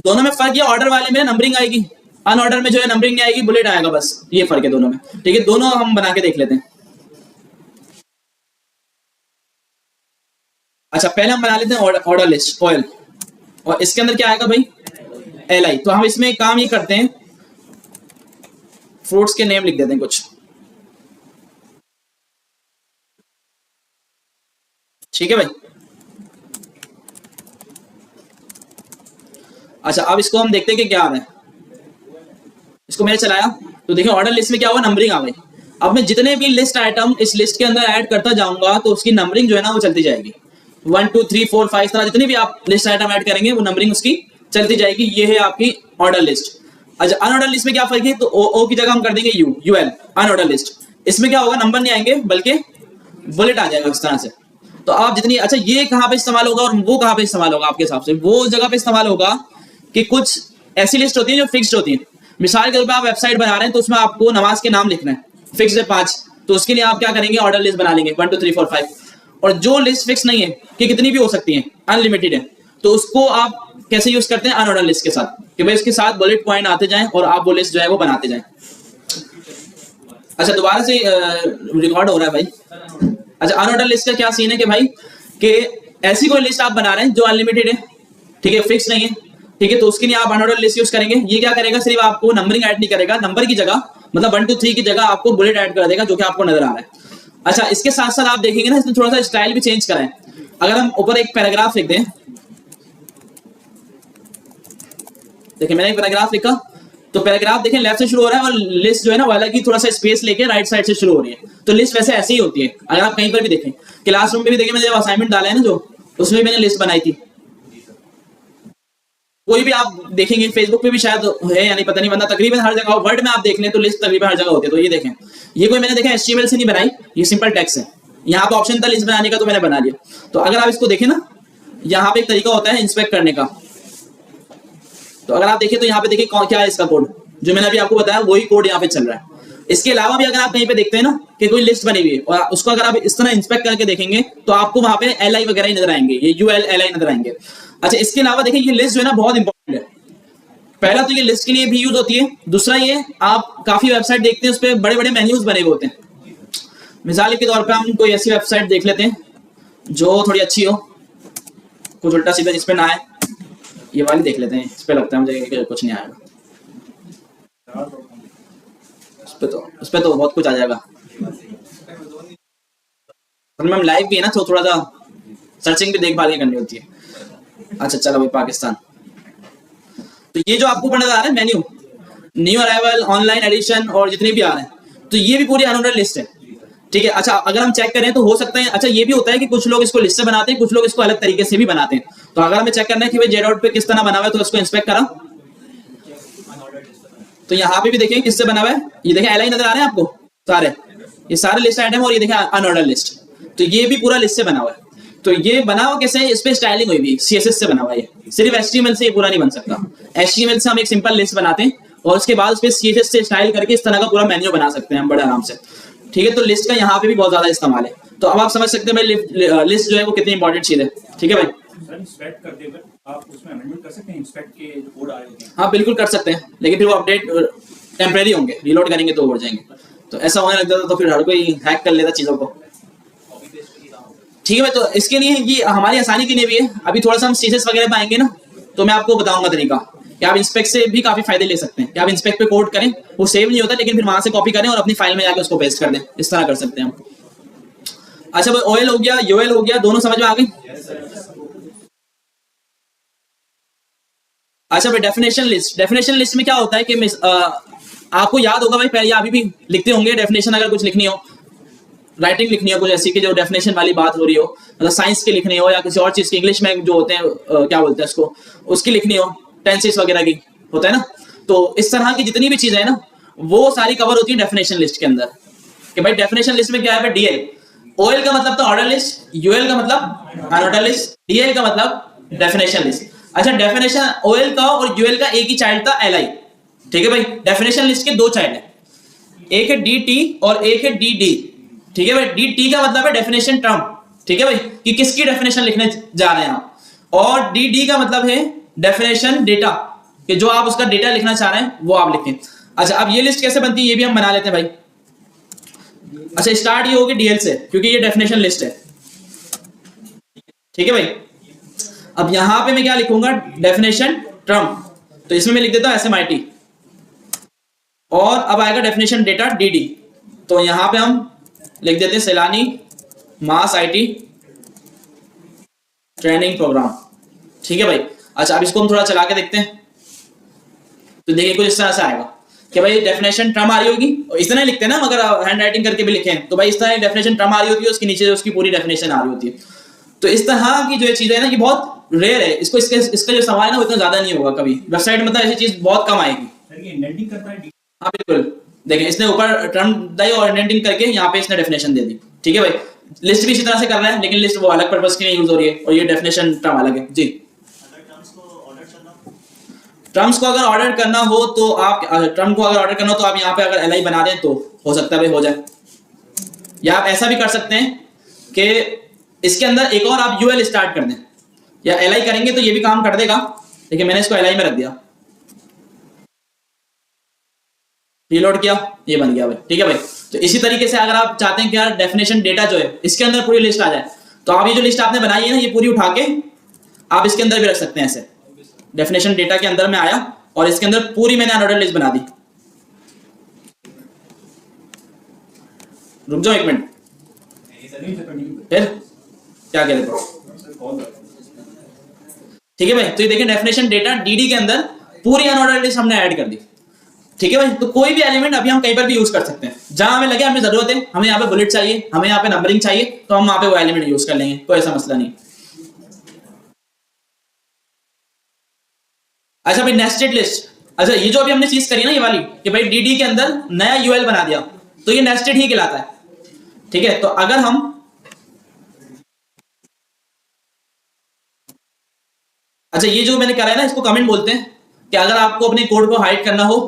दोनों में फर्क ये, ऑर्डर वाले में नंबरिंग आएगी, अनऑर्डर में जो है नंबरिंग नहीं आएगी, बुलेट आएगा, बस ये फर्क है दोनों में। ठीक है, दोनों हम बना के देख लेते हैं। अच्छा, पहले हम बना लेते हैं ऑर्डर लिस्ट OL, और इसके अंदर क्या आएगा भाई LI। तो हम इसमें काम ये करते हैं, फ्रूट्स के नेम लिख देते हैं कुछ। ठीक है भाई। अच्छा, अब इसको हम देखते हैं कि क्या आ रहा है। इसको मैंने चलाया तो देखिए ऑर्डर लिस्ट में क्या हुआ, नंबरिंग आ गई। अब मैं जितने भी लिस्ट आइटम इस लिस्ट के अंदर ऐड करता जाऊंगा तो उसकी नंबरिंग जो है ना वो चलती जाएगी। 1 2 3 4 5 तरह जितनी भी आप लिस्ट आइटम ऐड करेंगे वो नंबरिंग उसकी चलती जाएगी। ये है आपकी ऑर्डर लिस्ट। अच्छा, अनऑर्डर लिस्ट में क्या फर्क है, तो ओ की जगह हम कर देंगे UL अनऑर्डर लिस्ट। इसमें क्या होगा, नंबर नहीं आएंगे बल्कि बुलेट आ जाएगा इस तरह से। तो आप जितनी, अच्छा ये कहां पे इस्तेमाल होगा और वो कहां पे इस्तेमाल होगा आपके हिसाब से, वो जगह पे इस्तेमाल होगा कि कुछ ऐसी लिस्ट होती है जो फिक्स्ड होती है। मिसाल के तौर पर आप वेबसाइट बना रहे हैं तो उसमें आपको नमाज के नाम लिखना है, फिक्स्ड है 5, तो उसके लिए आप क्या करेंगे, ऑर्डर लिस्ट बना लेंगे 1 2 3 4 5। और जो लिस्ट फिक्स नहीं है कि कितनी भी हो सकती है, अनलिमिटेड है, तो उसको आप कैसे यूज करते हैं, अनऑर्डर लिस्ट के साथ, कि भाई इसके साथ बुलेट पॉइंट आते जाएं और आप वो लिस्ट जो है वो बनाते जाएं। अच्छा, दोबारा से रिकॉर्ड हो रहा है भाई। अच्छा, अनऑर्डर लिस्ट का क्या सीन है कि भाई कि ऐसी कोई लिस्ट आप बना रहे हैं जो अनलिमिटेड है, ठीक है, फिक्स नहीं है, ठीक है, तो उसके लिए आप अनऑर्डर लिस्ट यूज करेंगे। ये क्या करेगा, सिर्फ आपको नंबरिंग ऐड नहीं करेगा, नंबर की जगह मतलब 1 2 3 की जगह आपको बुलेट ऐड कर देगा जो कि आपको नजर आ रहा है। अच्छा, इसके साथ साथ आप देखेंगे ना इसमें थोड़ा सा स्टाइल भी चेंज कराएं। अगर हम ऊपर एक पैराग्राफ लिख दें, देखिए मैंने एक पैराग्राफ लिखा, तो पैराग्राफ देखें लेफ्ट से शुरू हो रहा है और लिस्ट जो है ना वो अलग ही थोड़ा सा स्पेस लेके राइट साइड से शुरू हो रही है। तो लिस्ट वैसे ऐसी ही होती है। अगर आप कहीं पर भी देखें, क्लासरूम में भी देखें, मैंने जब असाइनमेंट डाला है ना जो, उसमें मैंने लिस्ट बनाई थी। कोई भी आप देखेंगे, फेसबुक पे भी शायद है या नहीं पता नहीं, वरना तकरीबन हर जगह, वर्ड में आप देख लें तो लिस्ट तकरीबन हर जगह होती है। तो ये देखें, ये कोई मैंने देखा HTML से नहीं बनाई, ये सिंपल टेक्स्ट है। यहाँ पे ऑप्शन था लिस्ट बनाने का तो मैंने बना लिया। तो अगर आप इसको देखें ना, यहाँ पे एक तरीका होता है इंस्पेक्ट करने का। तो अगर आप देखें तो यहाँ पे देखिए क्या है इसका कोड, जो मैंने अभी आपको बताया वही कोड यहाँ पे चल रहा है। इसके अलावा भी अगर आप कहीं पे देखते हैं ना कि कोई लिस्ट बनी हुई है और उसको अगर आप इस तरह इंस्पेक्ट करके देखेंगे तो आपको वहां पे LI वगैरह ही नजर आएंगे, ये UL LI नजर आएंगे। अच्छा, इसके अलावा देखिए ये लिस्ट जो है ना बहुत इंपॉर्टेंट है। पहला तो ये लिस्ट के लिए भी यूज होती है, दूसरा ये आप काफी वेबसाइट देखते हैं उस पर बड़े बड़े मेन्यूज बने हुए होते हैं। मिसाल के तौर पर हम कोई ऐसी वेबसाइट देख लेते हैं जो थोड़ी अच्छी हो, कुछ उल्टा सीधा जिसपे ना आए, ये वाली देख लेते हैं। इस पे लगता है मुझे कि कुछ नहीं आएगा, उस पे तो बहुत कुछ आ जाएगा। हम लाइव भी है ना तो थोड़ा सा सर्चिंग भी देखभाल के करनी होती है। अच्छा चलो भाई, पाकिस्तान। तो ये जो आपको नजर आ रहा है menu, new arrival, online edition और जितने भी आ रहे हैं, तो ये भी पूरी अनऑर्डर लिस्ट है। ठीक है। अच्छा, अगर हम चेक करें तो हो सकता है, अच्छा ये भी होता है कि कुछ लोग इसको लिस्ट से बनाते हैं, कुछ लोग इसको अलग तरीके से भी बनाते हैं। तो अगर हमें चेक करना है कि भाई जेडॉट पे किस तरह बना हुआ है, तो इसको इंस्पेक्ट करा, तो यहाँ पे भी देखिए किससे बना हुआ है। ये देखें LI नजर आ रहे हैं आपको सारे, ये सारे लिस्ट आइटम, और ये देखें अनऑर्डर लिस्ट, तो ये भी पूरा लिस्ट से बना हुआ है। तो ये बना हुआ कैसे है, इस पे स्टाइलिंग हुई भी CSS से बना हुआ है, सिर्फ HTML से ये पूरा नहीं बन सकता। HTML से हम एक सिंपल लिस्ट बनाते हैं और उसके बाद उस पे CSS से स्टाइल करके इस तरह का पूरा मेन्यू बना सकते हैं हम बड़े आराम से। ठीक है, तो लिस्ट का यहाँ पे भी बहुत ज्यादा इस्तेमाल है। तो अब आप समझ सकते हैं भाई लिस्ट जो है वो कितनी इंपॉर्टेंट चीज है। ठीक है भाई, इंस्पेक्ट करते हुए आप उसमें अमेंडमेंट कर सकते हैं, इंस्पेक्ट के जो कोड आ रहे होते हैं। हाँ बिल्कुल कर सकते हैं, लेकिन फिर वो अपडेट टेम्परेरी होंगे, रिलोड करेंगे तो उड़ जाएंगे। तो ऐसा होने लग जाता तो फिर हर कोई हैक कर लेता चीजों को। ठीक है भाई, तो इसके लिए ये हमारी आसानी के लिए भी है। अभी थोड़ा सा हम CSS वगैरह पे आएंगे ना, तो मैं आपको बताऊंगा तरीका कि आप इंस्पेक्ट से भी काफी फायदे ले सकते हैं। कि आप इंस्पेक्ट पे कोड करें, वो सेव नहीं होता, लेकिन फिर वहां से कॉपी करें और अपनी फाइल में जाकर उसको पेस्ट कर दें, इस तरह कर सकते हैं हम। अच्छा भाई, OL हो गया, UL हो गया, दोनों समझ में आ गई। अच्छा भाई, डेफिनेशन लिस्ट, डेफिनेशन लिस्ट में क्या होता है कि आपको याद होगा भाई, पहले अभी भी लिखते होंगे डेफिनेशन अगर कुछ लिखनी हो, राइटिंग लिखनी हो कुछ ऐसी कि जो डेफिनेशन वाली बात हो रही हो, मतलब साइंस की लिखनी हो या किसी और चीज की, इंग्लिश में जो होते हैं क्या बोलते हैं उसको, उसकी लिखनी हो, टेंसेस वगैरह की होता है ना, तो इस तरह की जितनी भी चीजें हैं ना वो सारी कवर होती है डेफिनेशन लिस्ट के अंदर। कि भाई डेफिनेशन लिस्ट में क्या है, डीएल, ओएल का मतलब तो ऑर्डर लिस्ट, यूएल का मतलब अनऑर्डर लिस्ट, डीएल का मतलब डेफिनेशन लिस्ट। अच्छा, डेफिनेशन ओएल का और यूएल का एक ही चाइल्ड था, एलआई, ठीक है भाई। डेफिनेशन लिस्ट के दो चाइल्ड है, एक है डी और एक है डी, ठीक है भाई। डी का मतलब है डेफिनेशन टर्म, ठीक है भाई, कि किसकी डेफिनेशन लिखने जा रहे हैं आप, और डी का मतलब है डेफिनेशन डेटा, कि जो आप उसका डेटा लिखना चाह रहे हैं वो आप लिखें। अच्छा, अब ये लिस्ट कैसे बनती है ये भी हम बना लेते हैं भाई। अच्छा, स्टार्ट ये होगी डीएल से क्योंकि ये डेफिनेशन लिस्ट है, ठीक है भाई। अब यहां पे मैं क्या लिखूंगा, डेफिनेशन टर्म, तो इसमें मैं लिख देता हूं एसएमआईटी, और अब आएगा डेफिनेशन डेटा डीडी, तो यहां पे हम लिख देते हैं सैलानी मास आईटी ट्रेनिंग प्रोग्राम, ठीक है भाई। अच्छा, अब इसको हम थोड़ा चला के देखते हैं, तो देखिए कुछ इस तरह से आएगा कि भाई डेफिनेशन टर्म आ रही होगी, इस तरह लिखते हैं ना, मगर हैंड राइटिंग करके भी लिखें तो भाई इस तरह डेफिनेशन टर्म आ रही होती है, उसके नीचे उसकी पूरी डेफिनेशन आ रही होती है। तो इस तरह की जो चीजें है ना ये बहुत रेयर है, इसको इसका जो सवाल है ना वो इतना ज्यादा नहीं होगा कभी वेबसाइट में, मतलब ऐसी चीज बहुत कम आएगी। सर ये इंडेंटिंग करता है हाँ बिल्कुल, देखें इसने ऊपर टर्म दी और इंडेंटिंग करके यहाँ पे इसने डेफिनेशन दे दी, ठीक है भाई। लिस्ट भी इसी तरह से कर रहा है, लेकिन लिस्ट वो अलग पर्पस के लिए यूज हो रही है और ये डेफिनेशन टर्म अलग है जी। टर्म्स को अगर ऑर्डर करना हो तो आप टर्म को अगर ऑर्डर करना हो तो आप यहाँ पे अगर एलआई बना दें तो हो सकता है भाई हो जाए, या आप ऐसा भी कर सकते हैं कि इसके अंदर एक और आप यूएल स्टार्ट कर दें, या एलआई करेंगे तो ये भी काम कर देगा, लेकिन मैंने इसको एलआई में रख दिया, रीलोड किया, ये बन गया भाई, ठीक है भाई। तो इसी तरीके से अगर आप चाहते हैं कि यार डेफिनेशन डेटा जो है इसके अंदर पूरी लिस्ट आ जाए, तो आप ये जो लिस्ट आपने बनाई है ना ये पूरी उठा के आप इसके अंदर भी रख सकते हैं। ऐसे डेफिनेशन डेटा के अंदर में आया और इसके अंदर पूरी मैंने अनऑर्डर्ड लिस्ट बना दी। रुक जाओ एक मिनट, फिर क्या कह रहे थे, ठीक है भाई। तो ये देखिए डेफिनेशन डेटा डीडी के अंदर पूरी अनऑर्डर्ड लिस्ट हमने ऐड कर दी, ठीक है भाई। तो कोई भी एलिमेंट अभी हम कहीं पर भी यूज कर सकते हैं, जहां हमें लगे हमें जरूरत है, हमें यहाँ पे बुलेट चाहिए, हमें यहाँ पे नंबरिंग चाहिए, तो हम वहां पे वो एलिमेंट यूज कर लेंगे, कोई ऐसा मसला नहीं। अच्छा भाई, नेस्टेड लिस्ट, अच्छा ये जो अभी हमने चीज करी ना ये वाली कि भाई डीडी के अंदर नया यूएल बना दिया, तो ये नेस्टेड ही कहलाता है, ठीक है। तो अगर हम अच्छा ये जो मैंने करा है ना इसको कमेंट बोलते हैं, कि अगर आपको अपने कोड को हाइड करना हो,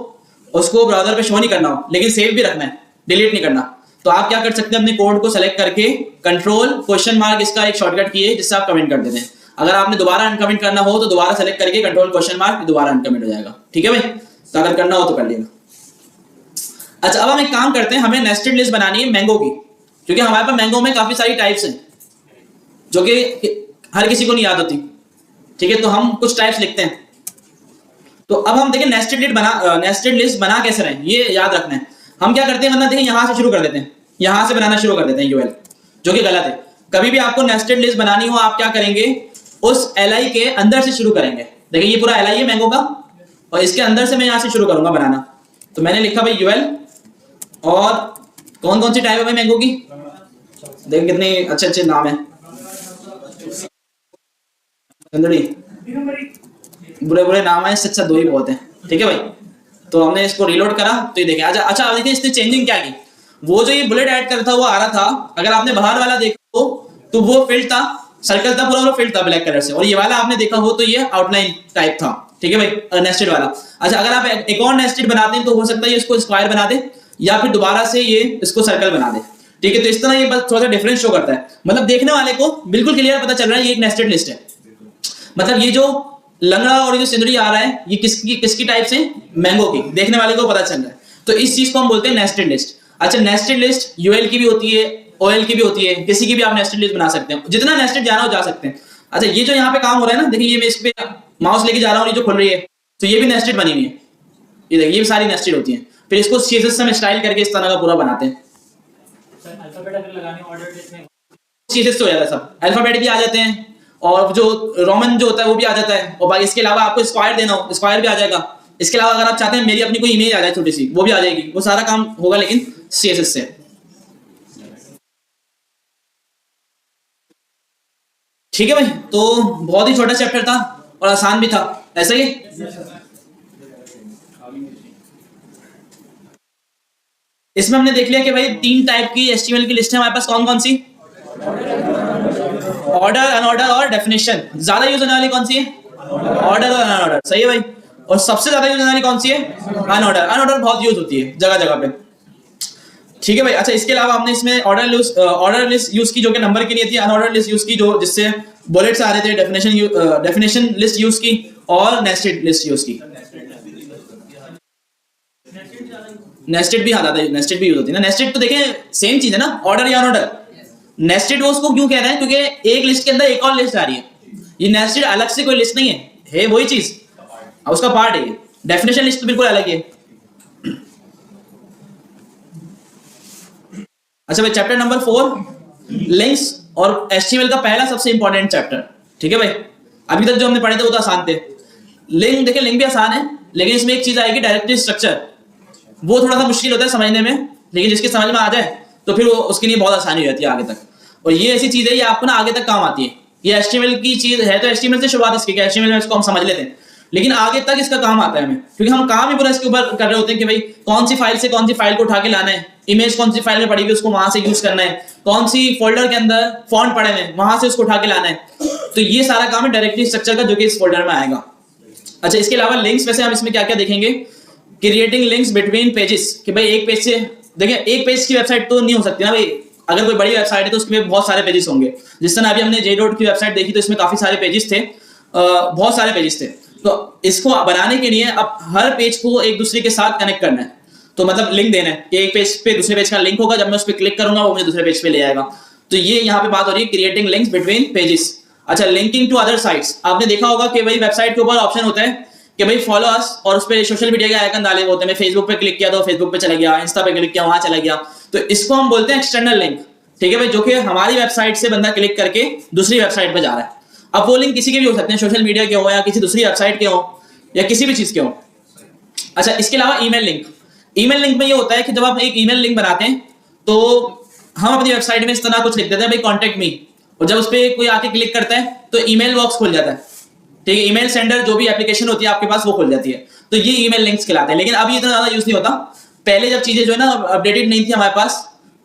उसको ब्राउजर पे शो नहीं करना हो, लेकिन सेव भी रखना है, डिलीट नहीं करना, तो आप क्या कर सकते हैं, अपने कोड को सेलेक्ट करके कंट्रोल क्वेश्चन मार्क इसका एक शॉर्टकट की है जिससे आप कमेंट कर देते हैं। अगर आपने दोबारा अनकमेंट करना हो तो दोबारा सेलेक्ट करके कंट्रोल क्वेश्चन मार्क दोबारा अनकमेंट हो जाएगा, ठीक है भाई। तो अगर करना हो तो कर लेना। अच्छा, अब हम एक काम करते हैं, हमें नेस्टेड लिस्ट बनानी है मैंगो की, क्योंकि हमारे पास मैंगो में काफी सारी टाइप्स हैं जो कि हर किसी को नहीं याद होती, ठीक है। तो हम कुछ टाइप्स लिखते हैं। तो अब हम देखें नेस्टेड लिस्ट बना कैसे रहे, ये याद रखना है। हम क्या करते हैं, वरना देखिए यहां से शुरू कर देते हैं, यहां से बनाना शुरू कर देते हैं यूएल, जो कि गलत है। कभी भी आपको नेस्टेड लिस्ट बनानी हो, आप क्या करेंगे, उस एलआई के अंदर से शुरू करेंगे। देखिए ये पूरा एलआई है मैंगो का, और इसके अंदर से मैं यहां से शुरू करूंगा बनाना। तो मैंने लिखा भाई यूएल, और कौन कौन सी टाइप है भाई मैंगो की, देखिए कितने अच्छे अच्छे नाम है, बुरे बुरे नाम है, इससे अच्छा दो ही बहुत है, ठीक है भाई। तो हमने इसको रीलोड करा तो ये देखिए अच्छा देखिए इसने चेंजिंग क्या की, वो जो ये बुलेट ऐड कर था वो आ रहा था, अगर आपने बाहर वाला देखा हो तो वो फील्ड था, सर्कल था, पूरा फील्ड था ब्लैक कलर से, और ये वाला आपने देखा हो तो ये आउटलाइन टाइप था, ठीक है भाई, नेस्टेड वाला। अच्छा, अगर आप एक और नेस्टेड बनाते हैं तो हो सकता है ये इसको स्क्वायर बना दे, या फिर दोबारा से ये इसको सर्कल बना दे, ठीक है। तो इस तरह ये बस थोड़ा सा डिफरेंस शो करता है, मतलब देखने वाले को बिल्कुल क्लियर पता चल रहा है ये एक नेस्टेड लिस्ट है। मतलब ये जो लंगड़ा और जो सिंदूरी आ रहा है ये किसकी टाइप से, मैंगो की, देखने वाले को पता चल रहा है। तो इस चीज को हम बोलते हैं नेस्टेड लिस्ट। अच्छा, नेस्टेड लिस्ट यूएल की भी होती है, ओएल की भी होती है, किसी की भी आप नेस्टेड लिस्ट बना सकते हैं, जितना नेस्टेड जाना हो जा सकते हैं। अच्छा, ये जो यहाँ पे काम हो रहा है ना, देखिए ये मैं इस पे माउस लेके जा रहा हूँ, ये जो खुल रही है तो ये भी नेस्टेड बनी हुई है, ये देखिए ये भी सारी नेस्टेड होती हैं। फिर इसको सीएसएस में स्टाइल करके इस तरह का पूरा बनाते हैं। सीएसएस हो जाता है, सब अल्फाबेट भी आ जाते हैं, और जो रोमन जो होता है वो भी आ जाता है, और बाकी इसके अलावा आपको स्क्वायर देना हो स्क्वायर भी आ जाएगा। इसके अलावा अगर आप चाहते हैं मेरी अपनी कोई इमेज आ जाए छोटी सी, वो भी आ जाएगी, वो सारा काम होगा लेकिन सीएसएस से। ठीक है भाई, तो बहुत ही छोटा चैप्टर था और आसान भी था, ऐसा ही। इसमें हमने देख लिया कि भाई 3 टाइप की HTML की लिस्ट है हमारे पास, कौन कौन सी? ऑर्डर, अनऑर्डर और डेफिनेशन। ज्यादा यूज होने वाली कौन सी है? ऑर्डर और अनऑर्डर, सही है भाई। और सबसे ज्यादा यूज होने वाली कौन सी है? अनऑर्डर। अनऑर्डर बहुत यूज होती है जगह जगह पे, ठीक है भाई। अच्छा, इसके अलावा हमने इसमें ऑर्डर लिस्ट यूज की जो कि नंबर की नहीं थी, अनऑर्डर लिस्ट यूज की जो जिससे बुलेट्स आ रहे थे, डेफिनेशन लिस्ट यूज की और नेस्टेड लिस्ट यूज की। नेस्टेड भी आता है, नेस्टेड भी यूज होती है ना। नेस्टेड तो देखें सेम चीज है ना, ऑर्डर या अनऑर्डर। नेस्टेड वो उसको क्यों कह रहे हैं? क्योंकि एक लिस्ट के अंदर एक और लिस्ट आ रही है। ये नेस्टेड अलग से कोई लिस्ट नहीं है वही चीज, उसका पार्ट है ये। डेफिनेशन लिस्ट तो बिल्कुल अलग है। अच्छा भाई, चैप्टर नंबर 4 लिंक्स और HTML का पहला सबसे इंपॉर्टेंट चैप्टर, ठीक है भाई। अभी तक जो हमने पढ़े थे वो तो आसान थे। लिंक देखिए, लिंक भी आसान है, लेकिन इसमें एक चीज आएगी डायरेक्टरी स्ट्रक्चर, वो थोड़ा सा मुश्किल होता है समझने में, लेकिन जिसके समझ में आ जाए तो फिर वो उसके लिए बहुत आसानी हो जाती है आगे तक। और ये ऐसी चीज है, ये आपको ना आगे तक काम आती है। ये HTML की चीज है, तो HTML से शुरुआत इसकी, HTML में इसको हम समझ लेते हैं, लेकिन आगे तक इसका काम आता है हमें, क्योंकि हम काम ही पूरा इसके ऊपर कर रहे होते हैं कि भाई कौन सी फाइल से कौन सी फाइल को उठा के लाना है, इमेज कौन सी फाइल में पड़ी हुई उसको वहां से यूज करना है, कौन सी फोल्डर के अंदर फॉन्ट पड़े हुए वहां से उसको उठा के लाना है। तो ये सारा काम है डायरेक्टरी स्ट्रक्चर का, जो कि इस फोल्डर में आएगा। अच्छा, इसके अलावा लिंक्स, वैसे हम इसमें क्या क्या देखेंगे? क्रिएटिंग लिंक्स बिटवीन पेजेस, कि भाई एक पेज से, देखिए एक पेज की वेबसाइट तो नहीं हो सकती ना भाई। अगर कोई बड़ी वेबसाइट है तो उसमें बहुत सारे पेजेस होंगे। जिस तरह अभी हमने JDOT की वेबसाइट देखी तो इसमें काफी सारे पेजेस थे, बहुत सारे पेजेस थे। तो इसको बनाने के लिए अब हर पेज को एक दूसरे के साथ कनेक्ट करना है, तो मतलब लिंक देना है कि एक पेज पे दूसरे पेज का लिंक होगा, जब मैं उस पर क्लिक करूंगा वो मुझे दूसरे पेज पे ले जाएगा। तो ये यहाँ पे बात हो रही है क्रिएटिंग लिंक्स बिटवीन पेजेस। अच्छा, लिंकिंग टू अदर साइट्स, आपने देखा होगा कि भाई वेबसाइट के ऊपर ऑप्शन होता है कि भाई फॉलो अस, और उस पर सोशल मीडिया के आइकन डाले होते हैं। मैं फेसबुक पे क्लिक किया तो फेसबुक पे चला गया, इंस्टा पे क्लिक किया वहां चला गया। तो इसको हम बोलते हैं एक्सटर्नल लिंक, ठीक है भाई, जो कि हमारी वेबसाइट से बंदा क्लिक करके दूसरी वेबसाइट पे जा रहा है। अब वो लिंक किसी के भी हो सकते हैं, सोशल मीडिया के हो या किसी दूसरी वेबसाइट के हो या किसी भी चीज के हो। अच्छा, इसके अलावा ईमेल लिंक। ईमेल लिंक में ये होता है कि जब आप एक ईमेल लिंक बनाते हैं तो हम अपनी वेबसाइट में इस तरह कुछ लिख देते हैं, भाई कॉन्टेक्ट मी, और जब उस पर कोई आके क्लिक करता है तो ईमेल बॉक्स खुल जाता है, ठीक है। ईमेल सेंडर जो भी एप्लीकेशन होती है आपके पास वो खुल जाती है। तो ये ईमेल लिंक्स कहलाते हैं। लेकिन अब ये इतना ज्यादा यूज नहीं होता। पहले जब चीजें जो है ना अपडेटेड नहीं थी हमारे पास,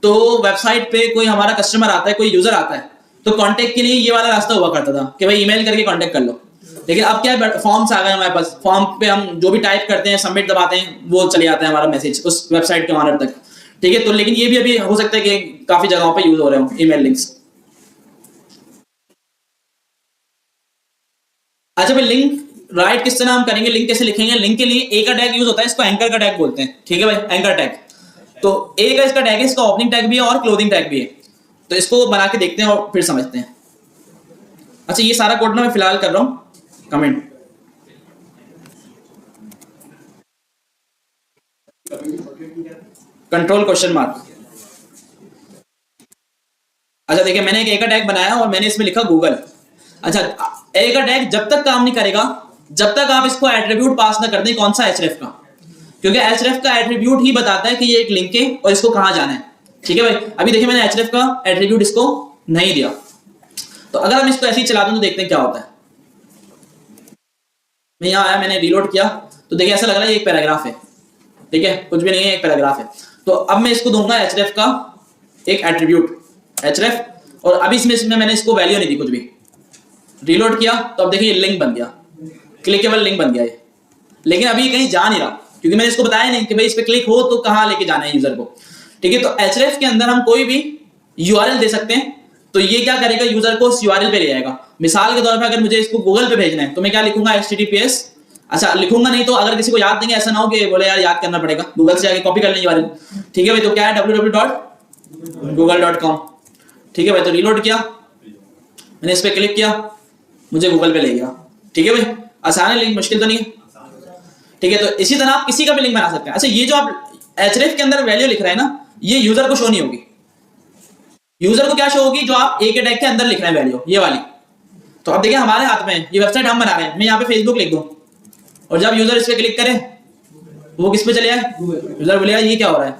तो वेबसाइट पे कोई हमारा कस्टमर आता है, कोई यूजर आता है, तो कांटेक्ट के लिए ये वाला रास्ता हुआ करता था कि भाई ईमेल करके कांटेक्ट कर लो। लेकिन अब क्या है, फॉर्म्स आ गए हमारे पास। फॉर्म पे हम जो भी टाइप करते हैं, सबमिट दबाते हैं, वो चले जाता है हमारा मैसेज उस वेबसाइट के ऑनर तक, ठीक है। तो लेकिन ये भी अभी हो सकता है कि काफी जगहों पे यूज हो रहे हो ईमेल लिंक्स। अच्छा भाई, लिंक राइट किस तरह हम करेंगे, लिंक कैसे लिखेंगे? लिंक के लिए ए का टैग यूज होता है, इसको एंकर का टैग बोलते हैं, ठीक है भाई, एंकर टैग। तो ए का इसका टैग है, इसका ओपनिंग टैग भी है और क्लोजिंग टैग भी है। तो इसको बना के देखते हैं और फिर समझते हैं। अच्छा, ये सारा कोड ना मैं फिलहाल कर रहा हूं कमेंट। Control question mark. अच्छा देखिए, मैंने एक ए का टैग बनाया और मैंने इसमें लिखा गूगल। अच्छा, ए का टैग जब तक काम नहीं करेगा जब तक आप इसको एट्रीब्यूट पास ना कर दें, कौन सा? href का, क्योंकि href का एट्रीब्यूट ही बताता है कि ये एक लिंक है और इसको कहां जाना है, ठीक है भाई। अभी देखिए, मैंने href का एट्रीब्यूट इसको नहीं दिया, तो अगर हम इसको ऐसे ही चला दूं तो देखते हैं क्या होता है। मैं यहां आया, मैंने रीलोड किया, तो देखिए ऐसा लग रहा है ये एक पैराग्राफ है, ठीक है, कुछ भी नहीं है, एक पैराग्राफ है। तो अब मैं इसको दूंगा href का एक एट्रीब्यूट href, और अभी इसमें मैंने इसको वैल्यू नहीं दी कुछ भी। रीलोड किया तो अब देखिए लिंक बन गया, क्लिकेबल लिंक बन गया ये। लेकिन अभी ये कहीं जा नहीं रहा, क्योंकि मैंने इसको बताया नहीं कि भाई इस पे क्लिक हो तो कहां लेके जाना है यूजर को, ठीक है। तो href के अंदर हम कोई भी URL दे सकते हैं, तो ये क्या करेगा, यूजर को उस URL पे ले जाएगा। मिसाल के तौर पे अगर मुझे इसको गूगल पे भेजना है तो मैं क्या लिखूंगा, https। अच्छा लिखूंगा नहीं तो अगर किसी को याद देंगे, ऐसा ना हो कि बोले यार याद करना पड़ेगा, गूगल से जाके कॉपी कर लें URL, ठीक है भाई। तो क्या है, www.google.com, ठीक है भाई। तो रीलोड किया, मैंने इस पे क्लिक किया, मुझे गूगल पे ले गया, ठीक है भाई। आसान है, लिंक मुश्किल तो नहीं है, ठीक है। तो इसी तरह आप किसी का भी लिंक बना सकते हैं। अच्छा, ये जो आप href के अंदर वैल्यू लिख रहे हैं ना, ये यूजर को शो नहीं होगी। यूजर को क्या शो होगी, जो आप ए के टैग के अंदर लिख रहे हैं वैल्यू, ये वाली। तो अब देखिए हमारे हाथ में ये वेबसाइट हम बना रहे हैं, मैं यहाँ पे फेसबुक लिख दूं और जब यूजर इस पे क्लिक करे वो किस पे चले जाए, यूजर बोलेगा ये क्या हो रहा है,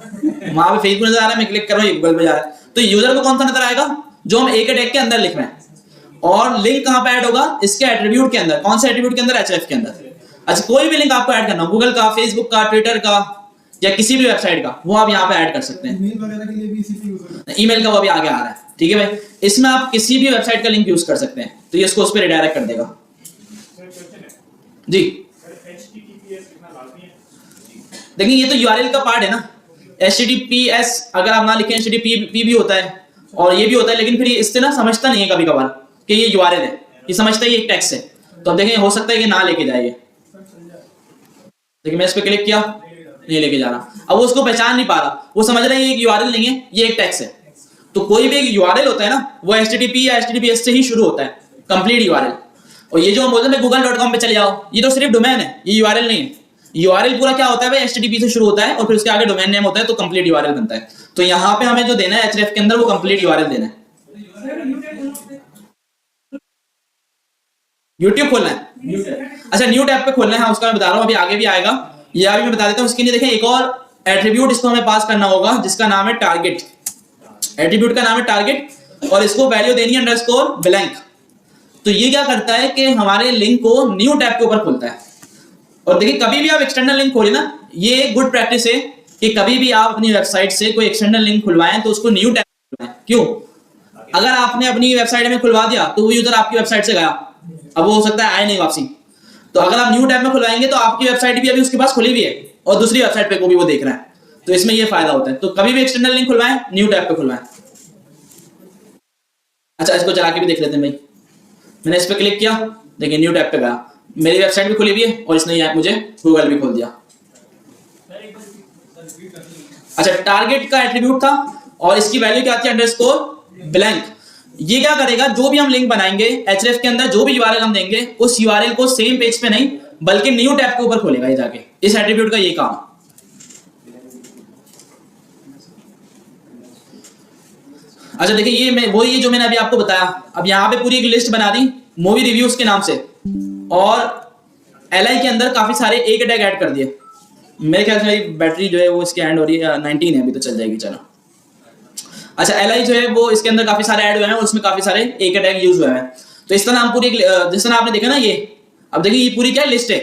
वहां पे फेसबुक नजर आ रहा है, मैं क्लिक कर रहा हूँ, ये गूगल पे जा रहा है। तो यूजर को कौन सा नजर आएगा, जो हम ए के टैग के अंदर लिख रहे हैं। और लिंक कहां पे ऐड होगा? इसके एट्रीब्यूट के अंदर। कौन से एट्रीब्यूट के अंदर? href के अंदर। अच्छा, कोई भी लिंक आपको ऐड करना हो, गूगल का, फेसबुक का, ट्विटर का या किसी भी वेबसाइट का, वो आप यहाँ पे ऐड कर सकते हैं। ईमेल वगैरह के लिए भी इसी पे यूज होता है। ईमेल का वो भी आगे आ रहा है, ठीक है भाई। इसमें आप किसी भी वेबसाइट का लिंक यूज कर सकते हैं, तो ये इसको उस पर रिडायरेक्ट कर देगा। जी देखिए, ये तो URL का पार्ट है ना। HTTPS अगर आप ना लिखें, HTTP भी होता है और ये भी होता है, लेकिन फिर इससे ना समझता नहीं है कभी कभार कि ये URL है, ये समझता है ये एक टेक्स्ट है। तो अब देखें, हो सकता है कि ना लेके जाए। देखिए मैं इस पर क्लिक किया, नहीं लेके जा रहा। अब वो उसको पहचान नहीं पा रहा, वो समझ रहा है ये एक URL नहीं है, ये एक टेक्स्ट है। तो कोई भी एक URL होता है ना, वो HTTP या HTTPS से ही शुरू होता है, कंप्लीट URL। और ये जो हम बोलते हैं google.com पे चले जाओ, ये तो सिर्फ डोमेन है, ये URL नहीं है। URL पूरा क्या होता है भाई? HTTP से शुरू होता है और फिर उसके आगे डोमेन नेम होता है, तो कंप्लीट URL बनता है। तो यहाँ पे हमें जो देना है href के अंदर, वो कंप्लीट URL देना है। YouTube खोलना है? अच्छा, न्यू टैब पे खोलना है। हाँ, उसका मैं बता रहा हूँ, अभी आगे भी आएगा, ये अभी मैं बता देता हूँ। इसके लिए देखें, एक और एट्रीब्यूट इसको हमें पास करना होगा, जिसका नाम है टारगेट। एट्रीब्यूट का नाम है टारगेट और इसको वैल्यू देनी है _blank। तो ये क्या करता है कि हमारे लिंक को न्यू टैब के ऊपर खोलता है। और देखिए, कभी भी आप एक्सटर्नल लिंक खोले ना, ये एक गुड प्रैक्टिस है कि कभी भी आप अपनी वेबसाइट से कोई एक्सटर्नल लिंक खुलवाएं तो उसको न्यू टैब में खुलवाएं। क्यों? अगर आपने अपनी वेबसाइट में खुलवा दिया तो वो यूजर आपकी वेबसाइट से गया, अब वो हो सकता है आए नहीं वापसी। तो अगर आप न्यू टैब में खुलवाएंगे तो आपकी वेबसाइट भी अभी उसके पास खुली हुई है और दूसरी वेबसाइट पे को भी वो देख रहा है, तो इसमें ये फायदा होता है। तो कभी भी एक्सटर्नल लिंक खुलवाएं, न्यू टैब पे खुलवाएं। अच्छा, इसको चला के भी देख लेते हैं भाई। मैंने इस पे क्लिक किया, देखिए न्यू टैब पे गया, मेरी वेबसाइट भी खुली हुई है और इसने यहाँ मुझे गूगल भी खोल दिया। अच्छा, टारगेट का एट्रीब्यूट था और इसकी वैल्यू क्या आती है? _blank। ये क्या करेगा? जो भी हम लिंक बनाएंगे href के अंदर, जो भी URL हम देंगे, उस URL को सेम पेज पे नहीं बल्कि न्यू टैब के ऊपर खोलेगा ये जाके। इस एट्रीब्यूट का ये काम। अच्छा देखिए, ये जो मैंने अभी आपको बताया, अब यहाँ पे पूरी एक लिस्ट बना दी मूवी रिव्यूज के नाम से, और LI के अंदर काफी सारे एक टैग ऐड कर दिए। मेरे ख्याल से मेरी बैटरी जो है वो इसकी एंड हो रही है, 19 है अभी, तो चल जाएगी। चलो, अच्छा, LI जो है वो इसके अंदर काफी सारे ऐड हुए हैं और उसमें काफी सारे एक टैग यूज हुए हैं। तो इस तरह हम पूरी, जिस तरह आपने देखा ना ये, अब देखिए ये पूरी क्या लिस्ट है।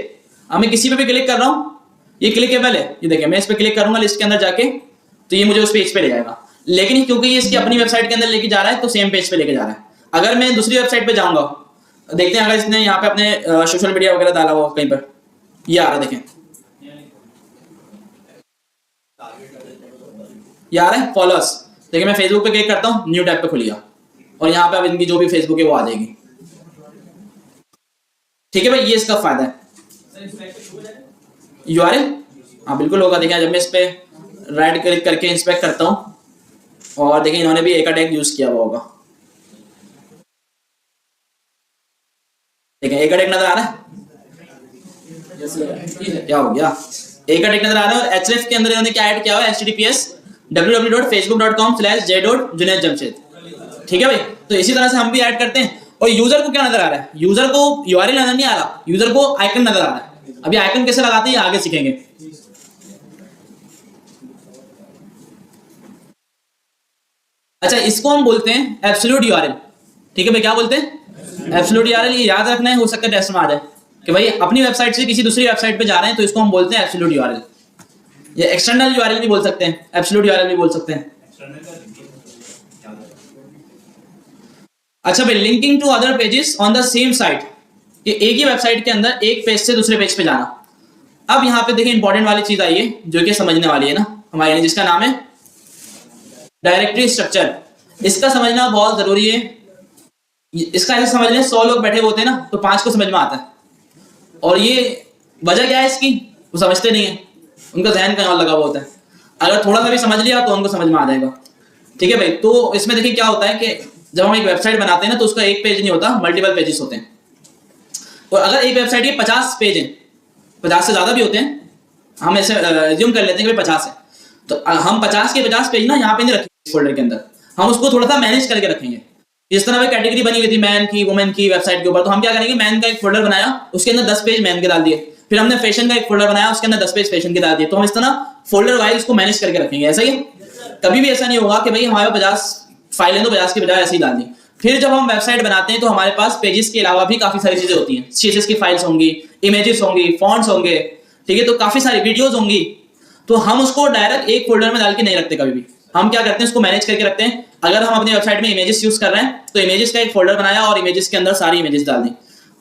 अब मैं किसी पे भी क्लिक कर रहा हूँ, ये क्लिकेबल है। ये देखिए, मैं इस पे क्लिक करूंगा लिस्ट के अंदर जाके, तो ये मुझे उस पेज पे ले जाएगा। लेकिन क्योंकि ये इसकी अपनी वेबसाइट के अंदर लेके जा रहा है, तो सेम पेज पे लेके जा रहा है। अगर मैं दूसरी वेबसाइट पे जाऊंगा, देखते हैं अगर इसने यहाँ पे अपने सोशल मीडिया वगैरह डाला हुआ कहीं पर, ये आ रहा है, देखें ये आ रहा है फॉलोअर्स। देखिए मैं फेसबुक पे क्लिक करता हूँ, न्यू टैब पे खुल गया और यहाँ पे अब इनकी जो भी फेसबुक है वो आ जाएगी। ठीक है भाई, ये इसका फायदा है। URL हाँ बिल्कुल होगा। देखिए जब मैं इस पे राइट क्लिक करके इंस्पेक्ट करता हूँ, और देखिए इन्होंने भी एक टैग यूज किया हुआ होगा। देखिए एक टैग नजर आ रहा है, क्या हो गया? एक टैग नजर आ रहा है। और href के अंदर इन्होंने क्या ऐड किया हुआ है? https www.facebook.com/j.junetjamshed। ठीक है भाई, तो इसी तरह से हम भी ऐड करते हैं। और यूजर को क्या नजर आ रहा है? यूजर को URL नजर नहीं आ रहा, यूजर को आइकन नजर आ रहा है। अभी आइकन कैसे लगाते हैं आगे सीखेंगे। अच्छा, इसको हम बोलते हैं एब्सोल्यूट URL। ठीक है भाई, क्या बोलते हैं? Absolute URL। ये याद रखना है, हो सकता है टेस्ट में आ जाए कि भाई अपनी वेबसाइट से किसी दूसरी वेबसाइट पे जा रहे हैं, तो इसको हम बोलते हैं एब्सोल्यूट URL। ये एक्सटर्नल URL भी बोल सकते हैं, एब्सोल्यूट URL भी बोल सकते हैं। अच्छा भाई, linking to other pages on the same site, कि एक ही वेबसाइट के अंदर एक पेज से दूसरे पेज पे जाना। अब यहाँ पे देखिए इंपॉर्टेंट वाली चीज आई है जो कि समझने वाली है ना हमारे, जिसका नाम है डायरेक्टरी स्ट्रक्चर। इसका समझना बहुत जरूरी है। इसका ऐसे समझ लें, 100 लोग बैठे होते हैं ना, तो 5 को समझ में आता है। और ये वजह क्या है इसकी? वो समझते नहीं है, उनका ध्यान कहीं और लगा हुआ होता है। अगर थोड़ा सा भी समझ लिया तो उनको समझ में आ जाएगा। ठीक है भाई, तो इसमें देखिए क्या होता है कि जब हम एक वेबसाइट बनाते हैं ना, तो उसका एक पेज नहीं होता, मल्टीपल पेजेस होते हैं। और अगर एक वेबसाइट के 50 पेज हैं, 50 से ज्यादा भी होते हैं, हम ऐसे एज्यूम कर लेते हैं कि 50 है, तो हम 50 के 50 पेज ना यहाँ पे नहीं रखेंगे फोल्डर के अंदर, हम उसको थोड़ा सा मैनेज करके रखेंगे। जिस तरह में कैटेगरी बनी हुई थी मैन की, वुमेन की वेबसाइट के ऊपर, तो हम क्या करेंगे, मैन का एक फोल्डर बनाया, उसके अंदर 10 पेज मैन के डाल दिए। फिर हमने फैशन का एक फोल्डर बनाया, उसके अंदर 10 पेज फैशन के डाल दिए। तो हम इस तरह फोल्डर वाइज उसको मैनेज करके रखेंगे। ऐसा ही कभी भी ऐसा नहीं होगा कि भाई हमारे 50 फाइलें तो 50 के बजाय ऐसे ही डाल दी। फिर जब हम वेबसाइट बनाते हैं तो हमारे पास पेजेस के अलावा भी काफी सारी चीजें होती हैं। सीएसएस की फाइल्स होंगी, इमेजेस होंगी, फॉन्ट्स होंगे, ठीक है, तो काफी सारी वीडियोस होंगी। तो हम उसको डायरेक्ट एक फोल्डर में डाल के नहीं रखते कभी भी। हम क्या करते हैं, उसको मैनेज करके रखते हैं। अगर हम अपनी वेबसाइट में इमेजेस यूज कर रहे हैं तो इमेजेस का एक फोल्डर बनाया और इमेजेस के अंदर सारी इमेजेस डाल दी।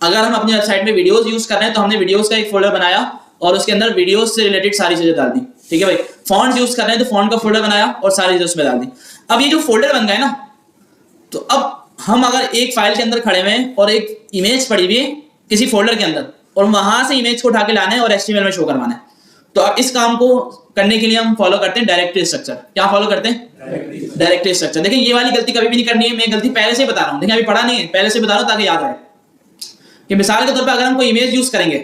अगर हम अपनी वेबसाइट में वीडियोस यूज कर रहे हैं तो हमने वीडियोस का एक फोल्डर बनाया और उसके अंदर वीडियोस से रिलेटेड सारी चीजें डाल दी, ठीक है भाई। फॉन्ट्स यूज कर रहे हैं तो फॉन्ट का फोल्डर बनाया और सारी चीजें उसमें डाल दी। अब ये जो फोल्डर बन गए ना, तो अब हम अगर एक फाइल के अंदर खड़े हुए हैं और एक इमेज पड़ी हुई है किसी फोल्डर के अंदर और वहां से इमेज को उठा के लाना है और HTML में शो करवाना है, तो अब इस काम को करने के लिए हम फॉलो करते हैं डायरेक्टरी स्ट्रक्चर। क्या फॉलो करते हैं? Directory structure. देखिए ये वाली गलती कभी भी नहीं करनी है, मैं गलती पहले से बता रहा हूं। देखिए अभी पढ़ा नहीं है, पहले से बता रहा हूं ताकि याद रहे। कि मिसाल के तौर पर अगर हम कोई इमेज यूज करेंगे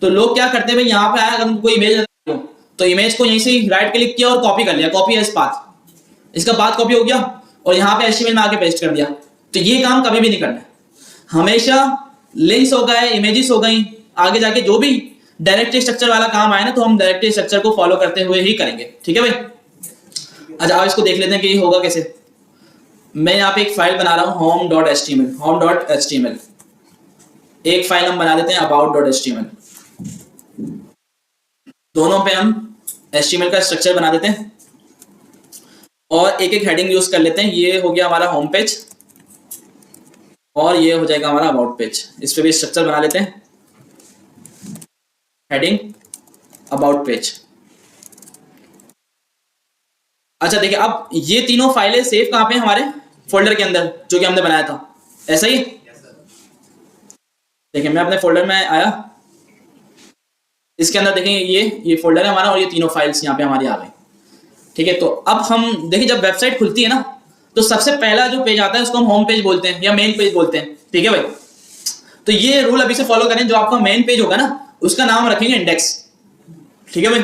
तो लोग क्या करते हैं भाई, यहाँ पे आया अगर कोई इमेज तो इमेज को यहीं से राइट क्लिक किया और कॉपी कर लिया, कॉपी एज पाथ, इसका पाथ कॉपी हो गया और यहाँ पे HTML में आके पेस्ट कर दिया। तो ये काम कभी भी नहीं करना है। हमेशा लिंक्स हो गए, इमेजेस हो गई, आगे जाके जो भी डायरेक्टरी स्ट्रक्चर वाला काम आए ना तो हम डायरेक्टरी स्ट्रक्चर को फॉलो करते हुए ही करेंगे, ठीक है भाई। अच्छा अब इसको देख लेते हैं कि ये होगा कैसे। मैं यहाँ पे एक फाइल बना रहा हूँ home.html। एक फाइल हम बना देते हैं about.html। दोनों पे हम HTML का स्ट्रक्चर बना देते हैं और एक एक हेडिंग यूज कर लेते हैं। ये हो गया हमारा होम पेज और ये हो जाएगा हमारा अबाउट पेज। इस पे भी स्ट्रक्चर बना लेते हैं, हेडिंग, अबाउट पेज। अच्छा देखिए अब ये तीनों फाइलें सेव कहां पे हैं? हमारे फोल्डर के अंदर जो कि हमने बनाया था, ऐसा ही। देखिए मैं अपने फोल्डर में आया, इसके अंदर देखेंगे ये फोल्डर है हमारा और ये तीनों फाइल्स यहाँ पे हमारी आ गई, ठीक है। तो अब हम देखिए जब वेबसाइट खुलती है ना तो सबसे पहला जो पेज आता है उसको हम होम पेज बोलते हैं या मेन पेज बोलते हैं, ठीक है भाई। तो ये रूल अभी से फॉलो करें, जो आपका मेन पेज होगा ना उसका नाम रखेंगे इंडेक्स, ठीक है भाई।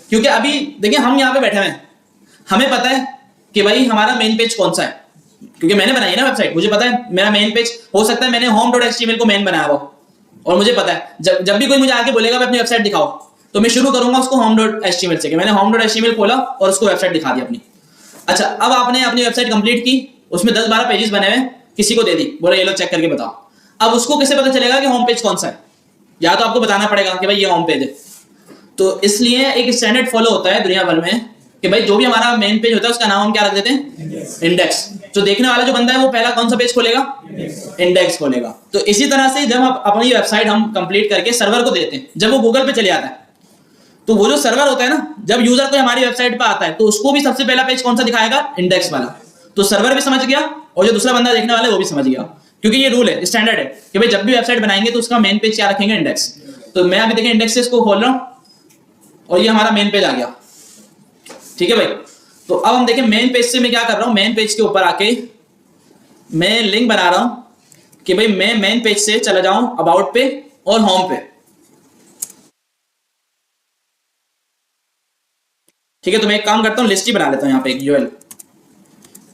क्योंकि अभी देखिए हम यहाँ पे बैठे हुए हैं, हमें पता है कि भाई हमारा मेन पेज कौन सा है, क्योंकि मैंने बनाई है ना वेबसाइट, मुझे पता है मेरा मेन पेज हो सकता है मैंने home.html को मेन बनाया हुआ और मुझे पता है जब भी कोई मुझे आके बोलेगा मैं अपनी वेबसाइट दिखाओ तो मैं शुरू करूंगा उसको home.html से कि मैंने home.html खोला और उसको वेबसाइट दिखा दी अपनी। अच्छा अब आपने अपनी वेबसाइट कंप्लीट की, उसमें 10-12 पेजेस बने हुए, किसी को दे दी, बोला ये लो चेक करके बताओ। अब उसको कैसे पता चलेगा कि होम पेज कौन सा है? या तो आपको बताना पड़ेगा कि भाई ये होम पेज है। तो इसलिए एक स्टैंडर्ड फॉलो होता है दुनिया भर में कि भाई जो भी हमारा मेन पेज होता है उसका नाम हम क्या रख देते हैं? इंडेक्स। तो देखने वाला जो बंदा है वो पहला कौन सा पेज खोलेगा? इंडेक्स खोलेगा। तो इसी तरह से जब आप अपनी वेबसाइट हम कंप्लीट करके सर्वर को देते हैं, जब वो गूगल पे चले आता है तो वो जो सर्वर होता है ना, जब यूजर को हमारी वेबसाइट पे आता है तो उसको भी सबसे पहला पेज कौन सा दिखाएगा? इंडेक्स वाला। तो सर्वर भी समझ गया और जो दूसरा बंदा देखने वाला है वो भी समझ गया, क्योंकि ये रूल है, स्टैंडर्ड है कि भाई जब भी वेबसाइट बनाएंगे तो उसका मेन पेज क्या रखेंगे? इंडेक्स। तो मैं अभी देखिए इंडेक्स से इसको खोल रहा हूं और ये हमारा मेन पेज आ गया, ठीक है भाई। तो अब हम देखें मेन पेज से मैं क्या कर रहा हूं, मेन पेज के ऊपर आके मैं लिंक बना रहा हूं कि भाई मैं मेन पेज से चला जाऊं अबाउट पे और होम पे, ठीक है। तो मैं एक काम करता हूं, लिस्ट ही बना लेता हूं यहाँ पे एक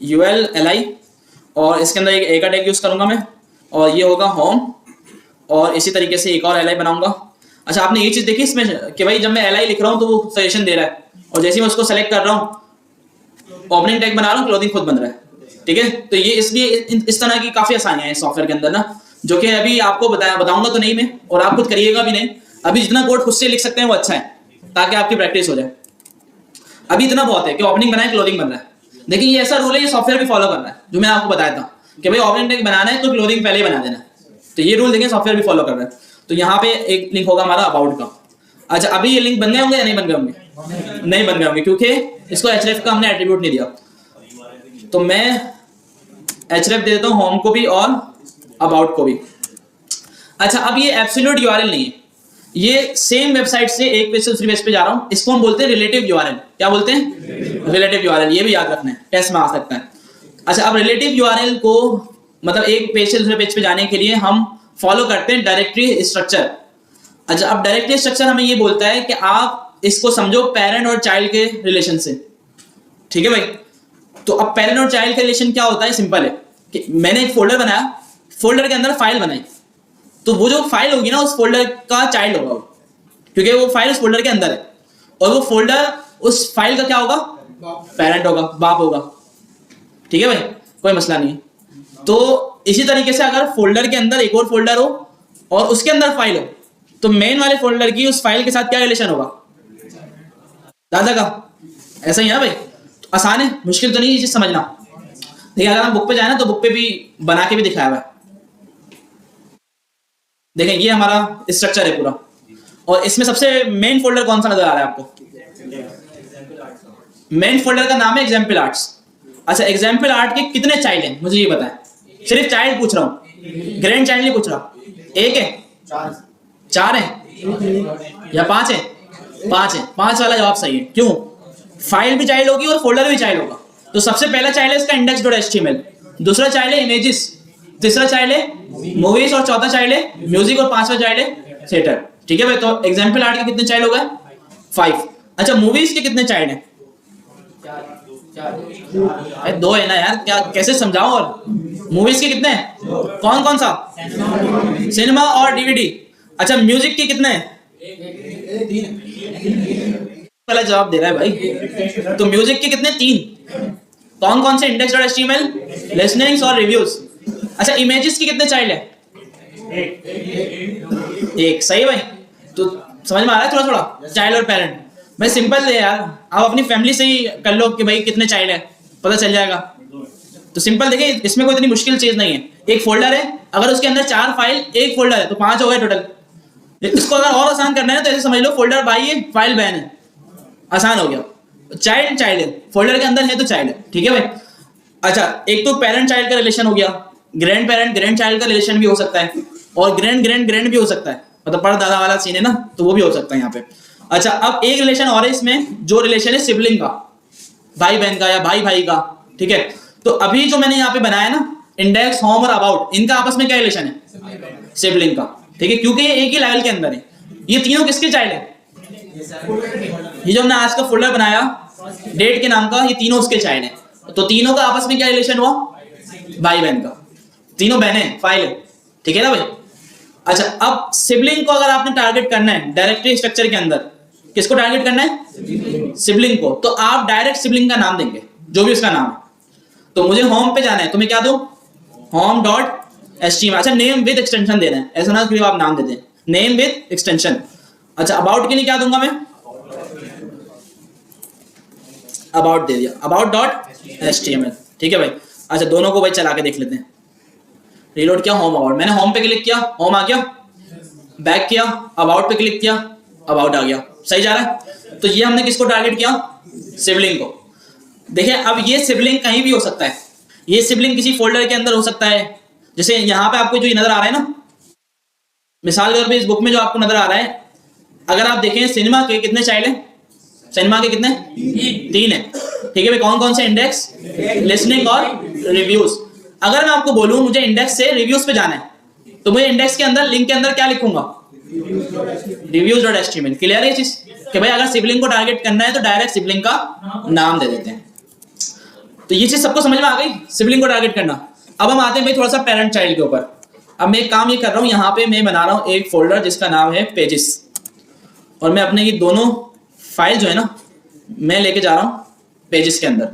UL और इसके अंदर एक का टैग यूज करूंगा मैं और ये होगा होम और इसी तरीके से एक और LI बनाऊंगा। अच्छा आपने ये चीज देखी इसमें कि भाई जब मैं LI लिख रहा हूं तो वो सजेशन दे रहा है और जैसे मैं उसको सेलेक्ट कर रहा हूं ओपनिंग टैग बना रहा हूं, क्लोजिंग खुद बन रहा है, ठीक है। तो ये इसलिए इस तरह की काफी आसानियां हैं सॉफ्टवेयर के अंदर ना, जो कि अभी आपको बताऊंगा तो नहीं मैं, और आप खुद करिएगा भी नहीं। अभी जितना कोड खुद से लिख सकते हैं वो अच्छा है ताकि आपकी प्रैक्टिस हो जाए। अभी इतना बहुत है कि ओपनिंग बनाए क्लोजिंग बन रहा है। देखिए ये ऐसा रूल है, ये सॉफ्टवेयर भी फॉलो कर रहा है, जो मैंने आपको बताया था कि भाई ओपनिंग टैग बनाना है तो क्लोजिंग पहले ही बना देना है। तो ये रूल देखिए सॉफ्टवेयर भी फॉलो कर रहा है। तो यहाँ पे एक लिंक होगा हमारा अबाउट का। अच्छा अभी ये लिंक बन गए होंगे या नहीं बन गए होंगे? नहीं बन गए होंगे क्योंकि इसको href का हमने एट्रीब्यूट नहीं दिया। तो मैं href दे देता हूँ होम को भी और अबाउट को भी। अच्छा अब ये एब्सोल्यूट URL नहीं है, ये सेम वेबसाइट से एक पेज से दूसरी पेज पे जा रहा हूं, इसको हम बोलते हैं रिलेटिव URL। क्या बोलते हैं? Relative URL। ये भी याद रखना है, टेस्ट में आ सकता है। अच्छा अब रिलेटिव URL को मतलब एक पेज से दूसरे पेज पे जाने के लिए हम फॉलो करते हैं डायरेक्टरी स्ट्रक्चर। अच्छा अब डायरेक्टरी स्ट्रक्चर हमें ये बोलता है कि आप इसको समझो पेरेंट और चाइल्ड के रिलेशन से, ठीक है भाई। तो अब पेरेंट और चाइल्ड का रिलेशन क्या होता है? सिंपल है कि मैंने एक फोल्डर बनाया, फोल्डर के अंदर फाइल बनाई, तो वो जो फाइल होगी ना उस फोल्डर का चाइल्ड होगा, क्योंकि वो फाइल उस फोल्डर के अंदर है, और वो फोल्डर उस फाइल का क्या होगा? पेरेंट होगा, बाप होगा, ठीक है भाई। कोई मसला नहीं है। तो इसी तरीके से अगर फोल्डर के अंदर एक और फोल्डर हो और उसके अंदर फाइल हो, तो मेन वाले फोल्डर की उस फाइल के साथ क्या रिलेशन होगा? दादा का। ऐसा ही है ना भाई, तो आसान है, मुश्किल तो नहीं ये चीज समझना। देखिए अगर हम बुक पे जाए ना तो बुक पे भी बना के भी दिखाया हुआ है। देखें ये हमारा स्ट्रक्चर है पूरा, और इसमें सबसे मेन फोल्डर कौन सा नजर आ रहा है आपको? मेन फोल्डर का नाम है एग्जाम्पल आर्ट्स। अच्छा, एग्जाम्पल आर्ट के कितने चाइल्ड हैं मुझे ये बताएं। सिर्फ चाइल्ड पूछ रहा हूँ, ग्रैंड चाइल्ड नहीं पूछ रहा। एक है, चार है या पांच है? पांच है। पांच वाला जवाब सही है। क्यों? फाइल भी चाइल्ड होगी और फोल्डर भी चाइल्ड होगा। तो सबसे पहला चाइल्ड है इसका index.html, दूसरा चाइल्ड है इमेजेस, तीसरा चाइल्ड है मूवीज, और चौथा चाइल्ड है म्यूजिक, और पांचवा चाइल्ड है थिएटर। ठीक है भाई, तो एग्जाम्पल आर्ट के कितने चाइल्ड हो गए? 5। अच्छा, मूवीज के कितने चाइल्ड हैं? 2 है ना यार, क्या कैसे समझाऊं? और मूवीज के कितने हैं? कौन कौन सा? सिनेमा और डीवीडी। अच्छा, म्यूजिक के कितने हैं? पहला जवाब दे रहा है भाई। तो म्यूजिक के कितने? 3। कौन कौन से? index.html, लिसनिंग्स और रिव्यूज। अच्छा, इमेजेस के कितने चाइल्ड है? एक। सही भाई, तो समझ में आ रहा है थोड़ा थोड़ा चाइल्ड और पेरेंट। भाई सिंपल है यार, आप अपनी फैमिली से ही कर लो कि भाई कितने चाइल्ड है, पता चल जाएगा। तो सिंपल देखिए, इसमें कोई इतनी मुश्किल चीज नहीं है। एक फोल्डर है, अगर उसके अंदर 4 फाइल, एक फोल्डर है, तो 5 हो गए टोटल। इसको अगर और आसान करना है तो ऐसे समझ लो, फोल्डर भाई है, फाइल बहन है, आसान हो गया। चाइल्ड चाइल्ड है, फोल्डर के अंदर है तो चाइल्ड है। ठीक है भाई। अच्छा, एक तो पेरेंट चाइल्ड का रिलेशन हो गया, ग्रैंड पेरेंट ग्रैंड चाइल्ड का रिलेशन भी हो सकता है, और ग्रैंड ग्रैंड ग्रैंड भी हो सकता है, मतलब परदादा वाला सीन है ना, तो वो भी हो सकता है यहाँ पे। अच्छा, अब एक रिलेशन और है इसमें, जो रिलेशन है सिबलिंग का, भाई बहन का या भाई भाई का। ठीक है, तो अभी जो मैंने यहाँ पे बनाया ना, इंडेक्स, होम और अबाउट, इनका आपस में क्या रिलेशन है? सिबलिंग का। ठीक है, क्योंकि ये एक ही लेवल के अंदर है। ये तीनों किसके चाइल्ड है? ये जो हमने आज का फोल्डर बनाया डेट के नाम का, ये तीनों उसके चाइल्ड है। तो तीनों का आपस में क्या रिलेशन हुआ? भाई बहन का। तीनों बहनें, फाइल है। ठीक है ना भाई। अच्छा, अब सिबलिंग को अगर आपने टारगेट करना है डायरेक्टरी स्ट्रक्चर के अंदर, किसको टारगेट करना है? सिबलिंग को। तो आप डायरेक्ट सिबलिंग का नाम देंगे, जो भी उसका नाम है। तो मुझे होम पे जाना है, तो मैं क्या दूं? home.html। अच्छा, नेम विद एक्सटेंशन दे रहे हैं, ऐसा ना कि आप नाम दे दें, नेम विद एक्सटेंशन। अच्छा, अबाउट के लिए क्या दूंगा मैं? अबाउट दे दिया, about.html। ठीक है भाई। अच्छा, दोनों को भाई चला के देख लेते हैं। रीलोड किया, होम अबाउट, मैंने होम पे क्लिक किया, होम आ गया, बैक किया, अबाउट पे क्लिक किया, अबाउट आ गया। सही जा रहा है। तो ये हमने किसको टारगेट किया? सिबलिंग को। देखिए, अब ये सिबलिंग कहीं भी हो सकता है, ये सिबलिंग किसी फोल्डर के अंदर हो सकता है। जैसे यहाँ पे आपको जो नजर आ रहा है ना, मिसाल के तौर पे इस बुक में जो आपको नजर आ रहा है, अगर आप देखें सिनेमा के कितने चाइल्ड है? सिनेमा के कितने? 3 है। ठीक है भाई, कौन कौन से? इंडेक्स, लिसनिंग और रिव्यूज। अगर मैं आपको बोलूं मुझे इंडेक्स से रिव्यूज पे जाना है, तो मुझे इंडेक्स के अंदर, लिंक के अंदर क्या लिखूंगा? reviews.html। क्लियर है ये चीज कि भाई अगर सिबलिंग को टारगेट करना है तो डायरेक्ट सिबलिंग का नाम दे देते हैं। तो ये चीज सबको समझ में आ गई, सिबलिंग को टारगेट करना। अब हम आते हैं भाई थोड़ा सा पेरेंट चाइल्ड के ऊपर। अब मैं एक काम ये कर रहा हूं, यहाँ पे मैं बना रहा हूं एक फोल्डर जिसका नाम है पेजेस, और मैं अपने ये दोनों फाइल जो है ना, मैं लेके जा रहा हूं पेजेस के अंदर।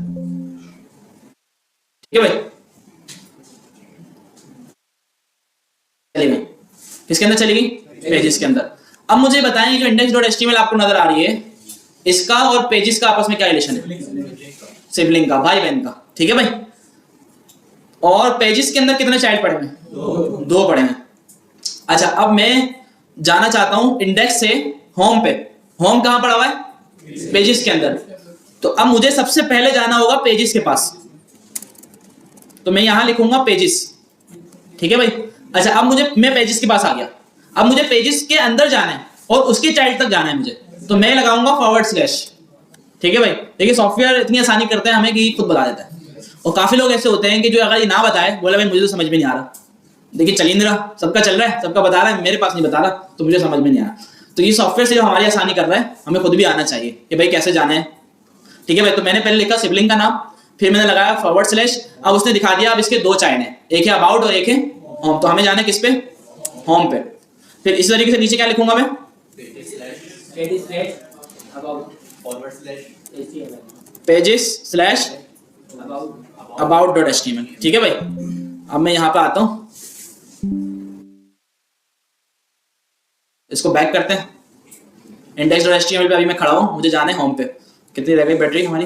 ठीक है भाई, चलिए किसके अंदर चलेगी? पेजेस के अंदर। अब मुझे बताएं, जो index.html आपको नजर आ रही है, इसका और पेजेस का आपस में क्या रिलेशन है? सिबलिंग का, भाई बहन का। ठीक है भाई। और पेजेस के अंदर कितने चाइल्ड पड़े हैं? 2 पड़े हैं। अच्छा, अब मैं जाना चाहता हूं इंडेक्स से होम पे। होम कहां पड़ा हुआ है? पेजेस के अंदर। तो अब मुझे सबसे पहले जाना होगा पेजेस के पास, तो मैं यहां लिखूंगा पेजेस। ठीक है भाई। अच्छा, अब मैं पेजेस के पास आ गया। अब मुझे पेजेस के अंदर जाना है और उसके चाइल्ड तक जाना है मुझे, तो मैं लगाऊंगा /। ठीक है भाई। देखिए, सॉफ्टवेयर इतनी आसानी करते हैं हमें कि खुद बता देता है। और काफी लोग ऐसे होते हैं कि जो अगर ये ना बताए, बोला भाई मुझे तो समझ में नहीं आ रहा। देखिए, चल ही नहीं रहा, सबका चल रहा है, सबका बता रहा है, मेरे पास नहीं बता रहा, तो मुझे समझ में नहीं आ रहा। तो ये सॉफ्टवेयर से जो हमारी आसानी कर रहा है, हमें खुद भी आना चाहिए कि भाई कैसे जाना है। ठीक है भाई। तो मैंने पहले लिखा सिबलिंग का नाम, फिर मैंने लगाया /। अब उसने दिखा दिया अब इसके 2 चाइल्ड हैं, एक है अबाउट और एक है होम। तो हमें जाना है किस पे? होम पे। फिर इस तरीके से नीचे क्या लिखूंगा मैं? Pages about dot HTML. ठीक है भाई, अब मैं यहाँ पे आता हूँ, इसको बैक करते हैं। इंडेक्स डॉट एचटीएमएल पे अभी मैं खड़ा हूँ, मुझे जाना है होम पे। कितनी रह गई बैटरी हमारी?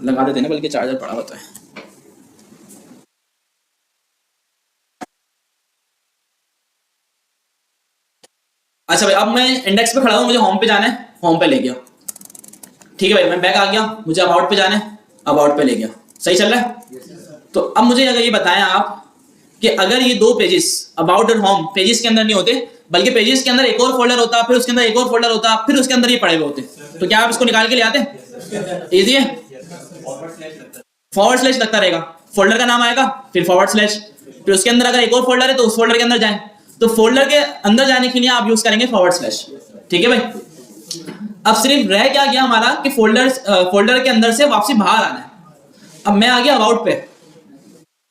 लगा देते ना, बल्कि चार्जर पड़ा होता है। अच्छा भाई, अब मैं इंडेक्स पे खड़ा हूँ, मुझे होम पे जाना है, होम पे ले गया। ठीक है भाई, मैं बैक आ गया, मुझे अबाउट पे जाना है, अबाउट पे ले गया। सही चल रहा है? तो अब मुझे अगर ये बताएं आप कि अगर ये दो पेजेस अबाउट और होम पेजेस के अंदर नहीं होते, बल्कि पेजेस के अंदर एक और फोल्डर होता, फिर उसके अंदर एक और फोल्डर होता, फिर उसके अंदर ये पड़े हुए होते, तो क्या आप इसको निकाल के ले आते? इजी है। फॉरवर्ड स्लैश लगता रहेगा, फोल्डर का नाम आएगा, फिर फॉरवर्ड स्लैश, फिर उसके अंदर अगर एक और फोल्डर है तो उस फोल्डर के अंदर जाएं। तो फोल्डर के अंदर जाने के लिए आप यूज करेंगे फॉरवर्ड स्लैश। ठीक है भाई, अब सिर्फ रह क्या गया हमारा कि फोल्डर के अंदर से वापसी बाहर आना है। अब मैं आ गया अबाउट पे,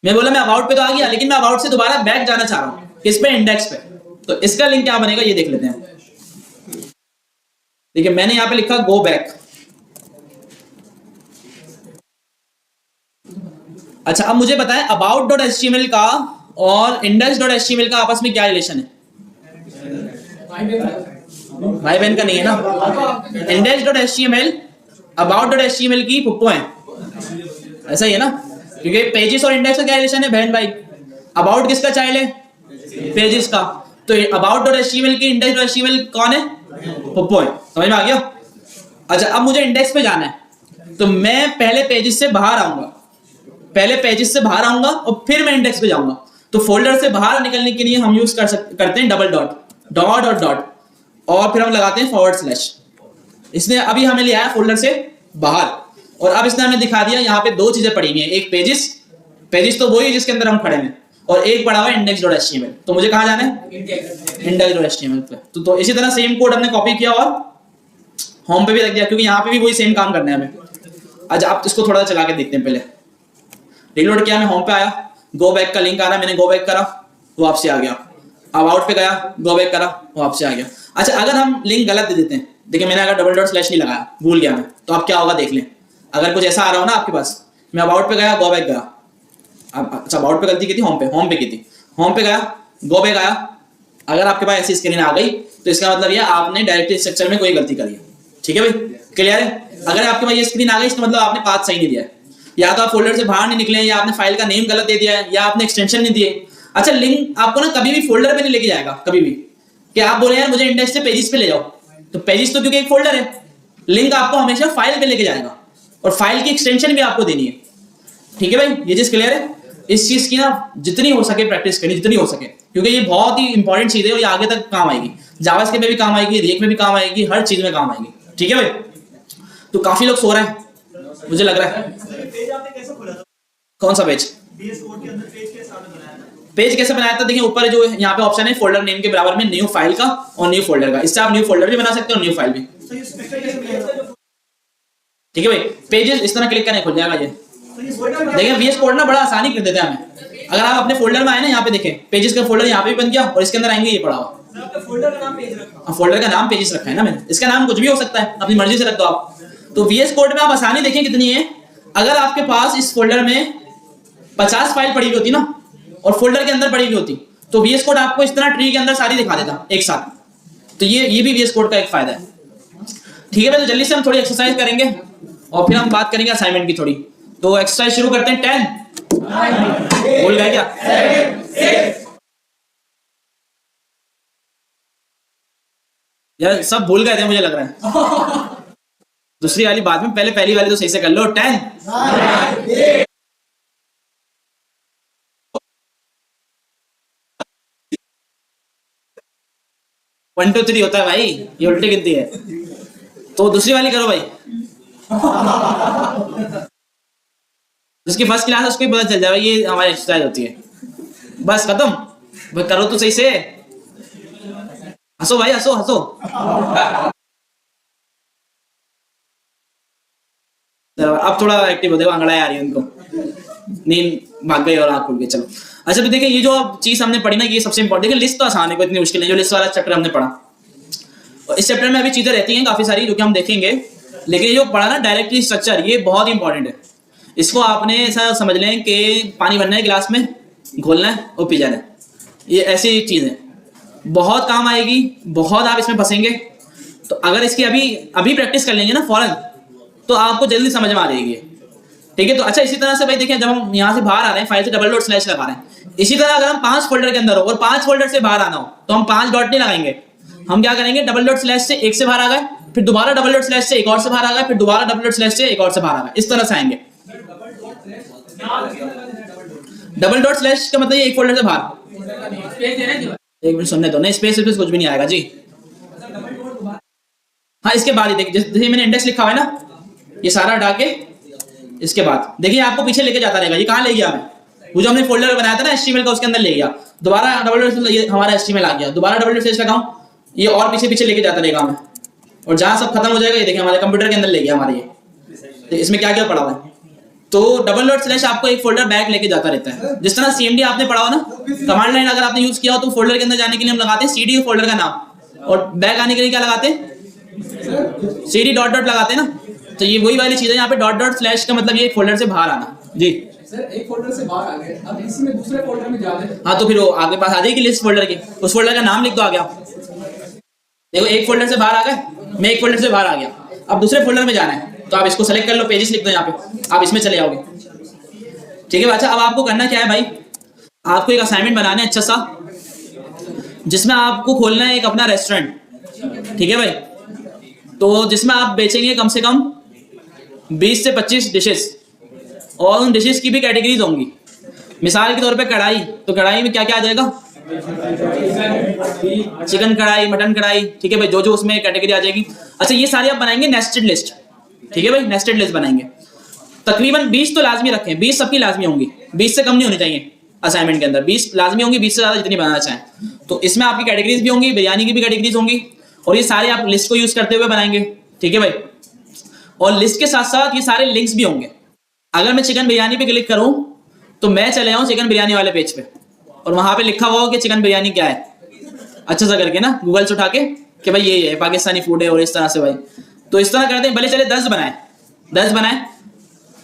मैं बोला मैं अबाउट पे तो आ गया, लेकिन मैं अबाउट से दोबारा बैक जाना चाह रहा हूं, किस पे? इंडेक्स पे। तो इसका लिंक क्या बनेगा ये देख लेते हैं। देखिए मैंने यहां पे लिखा गो बैक। अच्छा, अब मुझे बताएं अबाउट डॉट एचटीएमएल का और इंडेक्स डॉट एचटीएमएल का आपस में क्या रिलेशन है? भाई बहन का नहीं है ना। Index dot HTML about dot HTML की पुप्पो है, ऐसा ही है ना, क्योंकि पेजेस और इंडेक्स का क्या रिलेशन है बहन भाई? अबाउट किसका चाइल्ड है? पेजेस का। तो अबाउट डॉट एचटीएमएल की इंडेक्स डॉट एचटीएमएल कौन है? पुप्पो है। समझ में आ गया? अच्छा, अब मुझे इंडेक्स पे जाना है, तो मैं पहले पेजेस से बाहर आऊंगा, पहले पेजेस से बाहर आऊंगा और फिर मैं इंडेक्स पे जाऊंगा। तो फोल्डर से बाहर निकलने के लिए हम यूज करते हैं डबल डॉट, डॉट और डॉट, और फिर हम लगाते हैं फॉरवर्ड स्लैश। इसने अभी हमें लिया है फोल्डर से बाहर, और अब इसने हमें दिखा दिया यहाँ पे दो चीजें पड़ी हुई हैं, एक पेजेस, पेजेस तो वही है जिसके अंदर हम खड़े हैं, और एक पड़ा हुआ है इंडेक्स डॉट एचटीएमएल। तो मुझे कहाँ जाना है? इंडेक्स डॉट एचटीएमएल पे। तो इसी तरह सेम कोड हमने कॉपी किया और होम पे भी रख दिया, क्योंकि यहाँ पे भी वही सेम काम करना है हमें। अच्छा, आप इसको थोड़ा चला के देखते हैं। पहले रिलोड किया, मैं होम पे आया, गो बैक का लिंक आ रहा, मैंने गो बैक करा, वापसी आ गया। अबाउट पे गया, गो बैक करा, वापसी आ गया। अच्छा, अगर हम लिंक गलत दे देते हैं, देखिए मैंने अगर डबल डॉट स्लैश नहीं लगाया, भूल गया मैं, तो अब क्या होगा देख लें। अगर कुछ ऐसा आ रहा हो ना आपके पास, मैं अबाउट पे गया, गो बैक गया, अच्छा अबाउट पे गलती की थी, होम पे की थी, होम पे गया, गो बैक आया, अगर आपके पास ऐसी स्क्रीन आ गई तो इसका मतलब ये आपने डायरेक्टरी स्ट्रक्चर में कोई गलती करी है। ठीक है भाई, क्लियर है? अगर आपके पास ये स्क्रीन आ गई इसका मतलब आपने पाथ सही नहीं दिया है, या तो आप फोल्डर से बाहर नहीं निकले, या आपने फाइल का नेम गलत दे दिया है, या आपने एक्सटेंशन नहीं दिए। अच्छा, लिंक आपको ना कभी भी फोल्डर पे नहीं लेके जाएगा, कभी भी कि आप बोले यार मुझे इंडेक्स से पेजेस पे ले जाओ, तो पेजेस तो क्योंकि एक फोल्डर है, लिंक आपको हमेशा फाइल पे लेके जाएगा, और फाइल की एक्सटेंशन भी आपको देनी है। ठीक है भाई, ये चीज क्लियर है? इस चीज की ना जितनी हो सके प्रैक्टिस करनी, जितनी हो सके, क्योंकि ये बहुत ही इंपॉर्टेंट चीज है और ये आगे तक काम आएगी। जावास्क्रिप्ट में भी काम आएगी, रिएक्ट में भी काम आएगी, हर चीज में काम आएगी। ठीक है भाई, तो काफी लोग सो रहे हैं मुझे लग रहा है। पेज आपने कैसे खोला था? कौन सा पेज? बीएस कोड के अंदर पेज कैसे आपने बनाया था? पेज कैसे बनाया था? देखिए ऊपर जो यहाँ पे ऑप्शन है फोल्डर नेम के बराबर में न्यू फाइल का और न्यू फोल्डर का, इससे आप न्यू फोल्डर भी बना सकते हो और न्यू फाइल भी। तो ये स्ट्रक्चर कैसे बनाया? ठीक है भाई, पेजेस इस तरह क्लिक करने खुल जाएगा ये। तो ये फोल्डर में देखिए वीएस कोड ना बड़ा आसानी कर देता है हमें। अगर आप अपने फोल्डर में आए ना, यहाँ पे देखें पेजेस का फोल्डर यहाँ पे भी बन गया, और इसके अंदर आएंगे ये पड़ा हुआ। आपका फोल्डर का नाम पेज रखा। फोल्डर का नाम पेजेस रखा है ना मैंने, इसका नाम कुछ भी हो सकता है, अपनी मर्जी से रख दो आप। तो वीएस कोड में आप आसानी देखें कितनी है। अगर आपके पास इस फोल्डर में 50 फाइल पड़ी हुई होती ना, और फोल्डर के अंदर पड़ी हुई होती, तो वीएस कोड आपको इस तरह ट्री के अंदर सारी दिखा देता एक साथ। तो ये भी वीएस कोड का एक फायदा है। ठीक है भाई, तो जल्दी से हम थोड़ी एक्सरसाइज करेंगे और फिर हम बात करेंगे असाइनमेंट की थोड़ी। तो एक्सरसाइज शुरू करते हैं। 10 भूल गए क्या? यार सब भूल गए थे मुझे लग रहा है। दूसरी वाली बाद में, पहले पहली वाली तो सही से कर लो। 10 1 2 3 होता है भाई, ये उल्टी गिनती है। तो दूसरी वाली करो भाई। जिसकी फर्स्ट क्लास है उसको ही पता चल जाएगा ये हमारी एक्सरसाइज होती है। बस खत्म भाई, करो तो सही से। हंसो भाई, हंसो हंसो। अब थोड़ा एक्टिव हो, देखो अंगड़ाई आ रही है उनको, नींद भाग गई और आँख खुल गई। चलो अच्छा, तो देखिए ये जो चीज हमने पढ़ी ना, ये सबसे इंपॉर्टेंट। देखिए लिस्ट तो आसान है, कोई इतनी मुश्किल नहीं। जो लिस्ट वाला चैप्टर हमने पढ़ा, और इस चैप्टर में अभी चीजें रहती हैं काफी सारी जो कि हम देखेंगे, लेकिन ये जो पढ़ा ना डायरेक्टरी स्ट्रक्चर, ये बहुत इंपॉर्टेंट है। इसको आपने ऐसा समझ लें कि पानी भरना है गिलास में, घोलना है और पी जाना है। ये ऐसी चीज़ है, बहुत काम आएगी, बहुत आप इसमें फंसेंगे। तो अगर इसकी अभी प्रैक्टिस कर लेंगे ना फौरन, तो आपको जल्दी समझ में आ जाएगी। ठीक है, तो अच्छा इसी तरह से भाई देखिए, जब हम यहाँ से बाहर आ रहे हैं फाइल से डबल डॉट स्लैश लगा रहे हैं, इसी तरह अगर हम 5 फोल्डर के अंदर हो और 5 फोल्डर से बाहर आना हो तो हम 5 डॉट नहीं लगाएंगे। हम क्या करेंगे, डबल डॉट स्लैश से एक से बाहर आ गए, फिर दोबारा डबल डॉट स्लैश से एक और से बाहर आ गए, फिर दोबारा डबल डॉट स्लैश से एक और से बाहर आ गए, इस तरह से आएंगे। डबल डॉट स्लैश का मतलब ये एक फोल्डर से बाहर। एक मिनट सुनने दो, नहीं स्पेस कुछ भी नहीं आएगा जी। हाँ, इसके बाद ही देखिए, जैसे मैंने इंडेक्स लिखा हुआ है ना, ये सारा हटा के इसके बाद देखिए आपको पीछे लेके जाता रहेगा। ये कहाँ ले गया हमें, वो जो हमने फोल्डर बनाया था ना HTML का, उसके अंदर ले गया। दोबारा डबल डॉट, ये हमारा HTML आ गया, दोबारा डबल डॉट स्लैश लगाऊं, ये और पीछे पीछे लेके जाता रहेगा हमें, और जहाँ सब खत्म हो जाएगा ये देखिए हमारे कंप्यूटर के अंदर ले गया हमारे ये। तो इसमें क्या क्या पड़ा हुआ है, तो डबल डॉट स्लैश आपको एक फोल्डर बैक लेके जाता रहता है। जिस तरह CMD आपने पढ़ा हो ना, कमांड लाइन अगर आपने यूज किया हो तो फोल्डर के अंदर जाने के लिए हम लगाते हैं CD फोल्डर का नाम, और बैक आने के लिए क्या लगाते हैं, CD डॉट डॉट लगाते हैं ना। तो ये वही वाली चीज है, यहाँ पे डॉट डॉट स्लैश का मतलब ये एक फोल्डर से बाहर आना जी। सर एक फोल्डर से बाहर आ गए, अब इसी में दूसरे फोल्डर में जा रहे हैं। हाँ, तो फिर वो आपके पास आ जाएगी लिस्ट फोल्डर की, उस फोल्डर का नाम लिख दो, आ गया। देखो एक फोल्डर से बाहर आ गए, मैं एक फोल्डर से बाहर आ गया, अब दूसरे फोल्डर में जाना है तो आप इसको सेलेक्ट कर लो, पेजेस लिख दो यहाँ पे, आप इसमें चले जाओगे। ठीक है, अच्छा अब आपको करना क्या है भाई, आपको एक असाइनमेंट बनाना है अच्छा सा, जिसमें आपको खोलना है एक अपना रेस्टोरेंट। ठीक है भाई, तो जिसमें आप बेचेंगे कम से कम 20 से 25 डिशेस, और उन डिशेस की भी कैटेगरीज होंगी। मिसाल के तौर पे कढ़ाई, तो कढ़ाई में क्या क्या आ जाएगा, चिकन कढ़ाई, मटन कढ़ाई। ठीक है भाई, जो जो उसमें कैटेगरी आ जाएगी। अच्छा ये सारी आप बनाएंगे नेस्टेड लिस्ट। ठीक है भाई, नेस्टेड लिस्ट बनाएंगे, तकरीबन 20 तो लाजमी रखें, 20 सबकी लाजमी होंगी, 20 से कम नहीं होनी चाहिए असाइनमेंट के अंदर, 20 लाजमी होंगी, 20 से ज्यादा जितनी बनाना चाहें। तो इसमें आपकी कैटेगरीज भी होंगी, बिरयानी की भी कैटेगरीज होंगी, और ये सारे आप लिस्ट को यूज करते हुए बनाएंगे। ठीक है भाई, और लिस्ट के साथ साथ ये सारे लिंक्स भी होंगे। अगर मैं चिकन बिरयानी पे क्लिक करूं तो मैं चले जाऊं चिकन बिरयानी वाले पेज पे, और वहां पे लिखा हुआ हो कि चिकन बिरयानी क्या है, अच्छा सा करके ना गूगल से उठा के कि भाई ये है पाकिस्तानी फूड है, और इस तरह से भाई। तो इस तरह करते हैं, भले चले 10 बनाए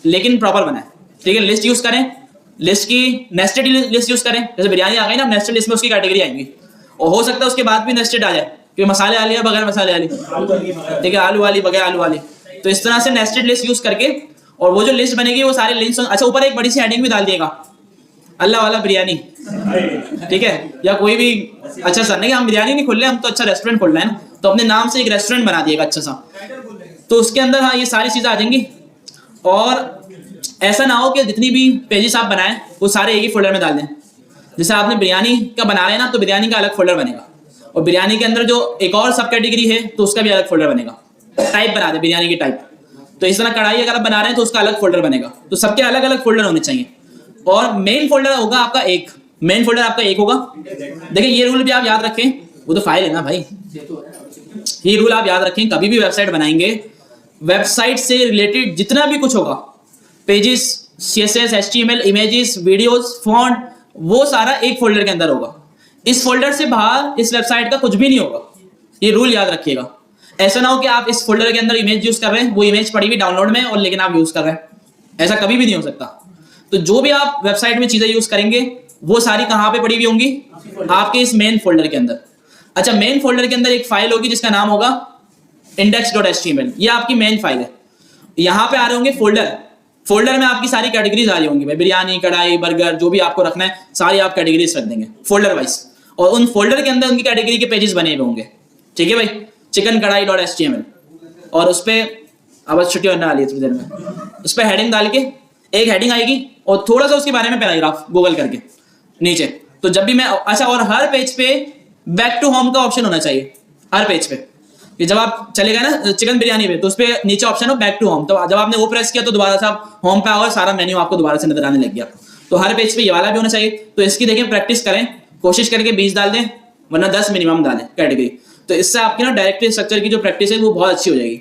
लेकिन प्रॉपर बनाए। ठीक है, लिस्ट यूज करें, लिस्ट की नेस्टेड लिस्ट यूज करें। जैसे बिरयानी आ गई ना, नेस्टेड लिस्ट में उसकी कैटेगरी आएंगी, और हो सकता है उसके बाद भी नेस्टेड आ जाए कि मसाले वाली है बगैर मसाले वाली, ठीक है, आलू वाली बगैर आलू वाली। तो इस तरह से नेस्टेड लिस्ट यूज करके, और वो जो लिस्ट बनेगी वो सारे लिंक्स। अच्छा ऊपर एक बड़ी सी हेडिंग भी डाल दिएगा, अल्लाह वाला बिरयानी। ठीक है, या कोई भी अच्छा सा, नहीं हम बिरयानी नहीं खोल रहे, हम तो अच्छा रेस्टोरेंट खोल रहे हैं ना, तो अपने नाम से एक रेस्टोरेंट बना दिएगा अच्छा सा। तो उसके अंदर हाँ ये सारी चीजें आ जाएंगी, और ऐसा ना हो कि जितनी भी पेजेस आप बनाएं वो सारे एक ही फोल्डर में डाल दें। जैसे आपने बिरयानी का बनाया है ना, तो बिरयानी का अलग फोल्डर बनेगा, और बिरयानी के अंदर जो एक और सब कैटेगरी है तो उसका भी अलग फोल्डर बनेगा। टाइप बना दे बिरयानी की टाइप, तो इस तरह कढ़ाई अगर आप बना रहे हैं तो उसका अलग फोल्डर बनेगा। तो सबके अलग अलग फोल्डर होने चाहिए, और मेन फोल्डर होगा आपका एक, मेन फोल्डर आपका एक होगा। देखिए ये रूल भी आप याद रखें, वो तो फाइल है ना भाई, ये रूल आप याद रखें। कभी भी वेबसाइट बनाएंगे, वेबसाइट से रिलेटेड जितना भी कुछ होगा, pages, CSS, HTML, images, videos, font, वो सारा एक फोल्डर के अंदर होगा। इस फोल्डर से बाहर इस वेबसाइट का कुछ भी नहीं होगा, ये रूल याद रखिएगा। ऐसा ना हो कि आप इस फोल्डर के अंदर इमेज यूज कर रहे हैं, वो इमेज पड़ी हुई डाउनलोड में, और लेकिन आप यूज कर रहे हैं, ऐसा कभी भी नहीं हो सकता। तो जो भी आप वेबसाइट में चीजें यूज करेंगे वो सारी कहाँ पे पड़ी हुई होंगी, आपके इस मेन फोल्डर के अंदर। अच्छा, मेन फोल्डर के अंदर एक फाइल होगी जिसका नाम होगा index.html, ये आपकी मेन फाइल है। यहाँ पे आ रहे होंगे फोल्डर में आपकी सारी कैटेगरीज आ रही होंगी भाई, बिरयानी, कढ़ाई, बर्गर, जो भी आपको रखना है सारी आप कैटेगरीज रख देंगे फोल्डर वाइज, और उन फोल्डर के अंदर उनकी कैटेगरी के पेजेस बने हुए होंगे। ठीक है भाई, चिकन कढ़ाई .html, और उस पर अब छुट्टी होने वाली है थोड़ी देर में, उस पर हेडिंग डाल के एक हेडिंग आएगी, और थोड़ा सा उसके बारे में पैराग्राफ गूगल करके नीचे। तो जब भी मैं, अच्छा, और हर पेज पे बैक टू होम का ऑप्शन होना चाहिए, हर पेज पे। कि जब आप चले गए ना चिकन बिरयानी पे, तो उस पर नीचे ऑप्शन हो बैक टू होम, तो जब आपने वो प्रेस किया तो दोबारा से आप होम पे आओ और सारा मेन्यू आपको दोबारा से नजर आने लग गया। तो हर पेज पे ये वाला भी होना चाहिए। तो इसकी देखिए प्रैक्टिस करें, कोशिश करके 20 डाल दें, वरना 10 मिनिमम डालें कैटेगरी। तो इससे आपकी ना डायरेक्टरी स्ट्रक्चर की जो प्रैक्टिस है वो बहुत अच्छी हो जाएगी।